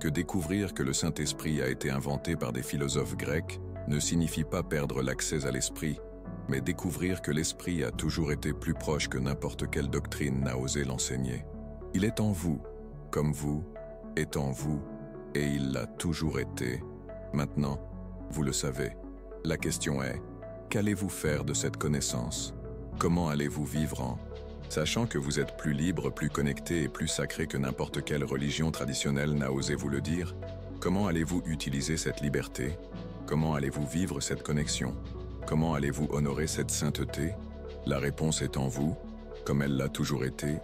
que découvrir que le Saint-Esprit a été inventé par des philosophes grecs ne signifie pas perdre l'accès à l'esprit, mais découvrir que l'esprit a toujours été plus proche que n'importe quelle doctrine n'a osé l'enseigner. Il est en vous, comme vous, est en vous, et il l'a toujours été. Maintenant, vous le savez. La question est, qu'allez-vous faire de cette connaissance? Comment allez-vous vivre en sachant que vous êtes plus libre, plus connecté et plus sacré que n'importe quelle religion traditionnelle n'a osé vous le dire? Comment allez-vous utiliser cette liberté? Comment allez-vous vivre cette connexion? Comment allez-vous honorer cette sainteté? La réponse est en vous, comme elle l'a toujours été.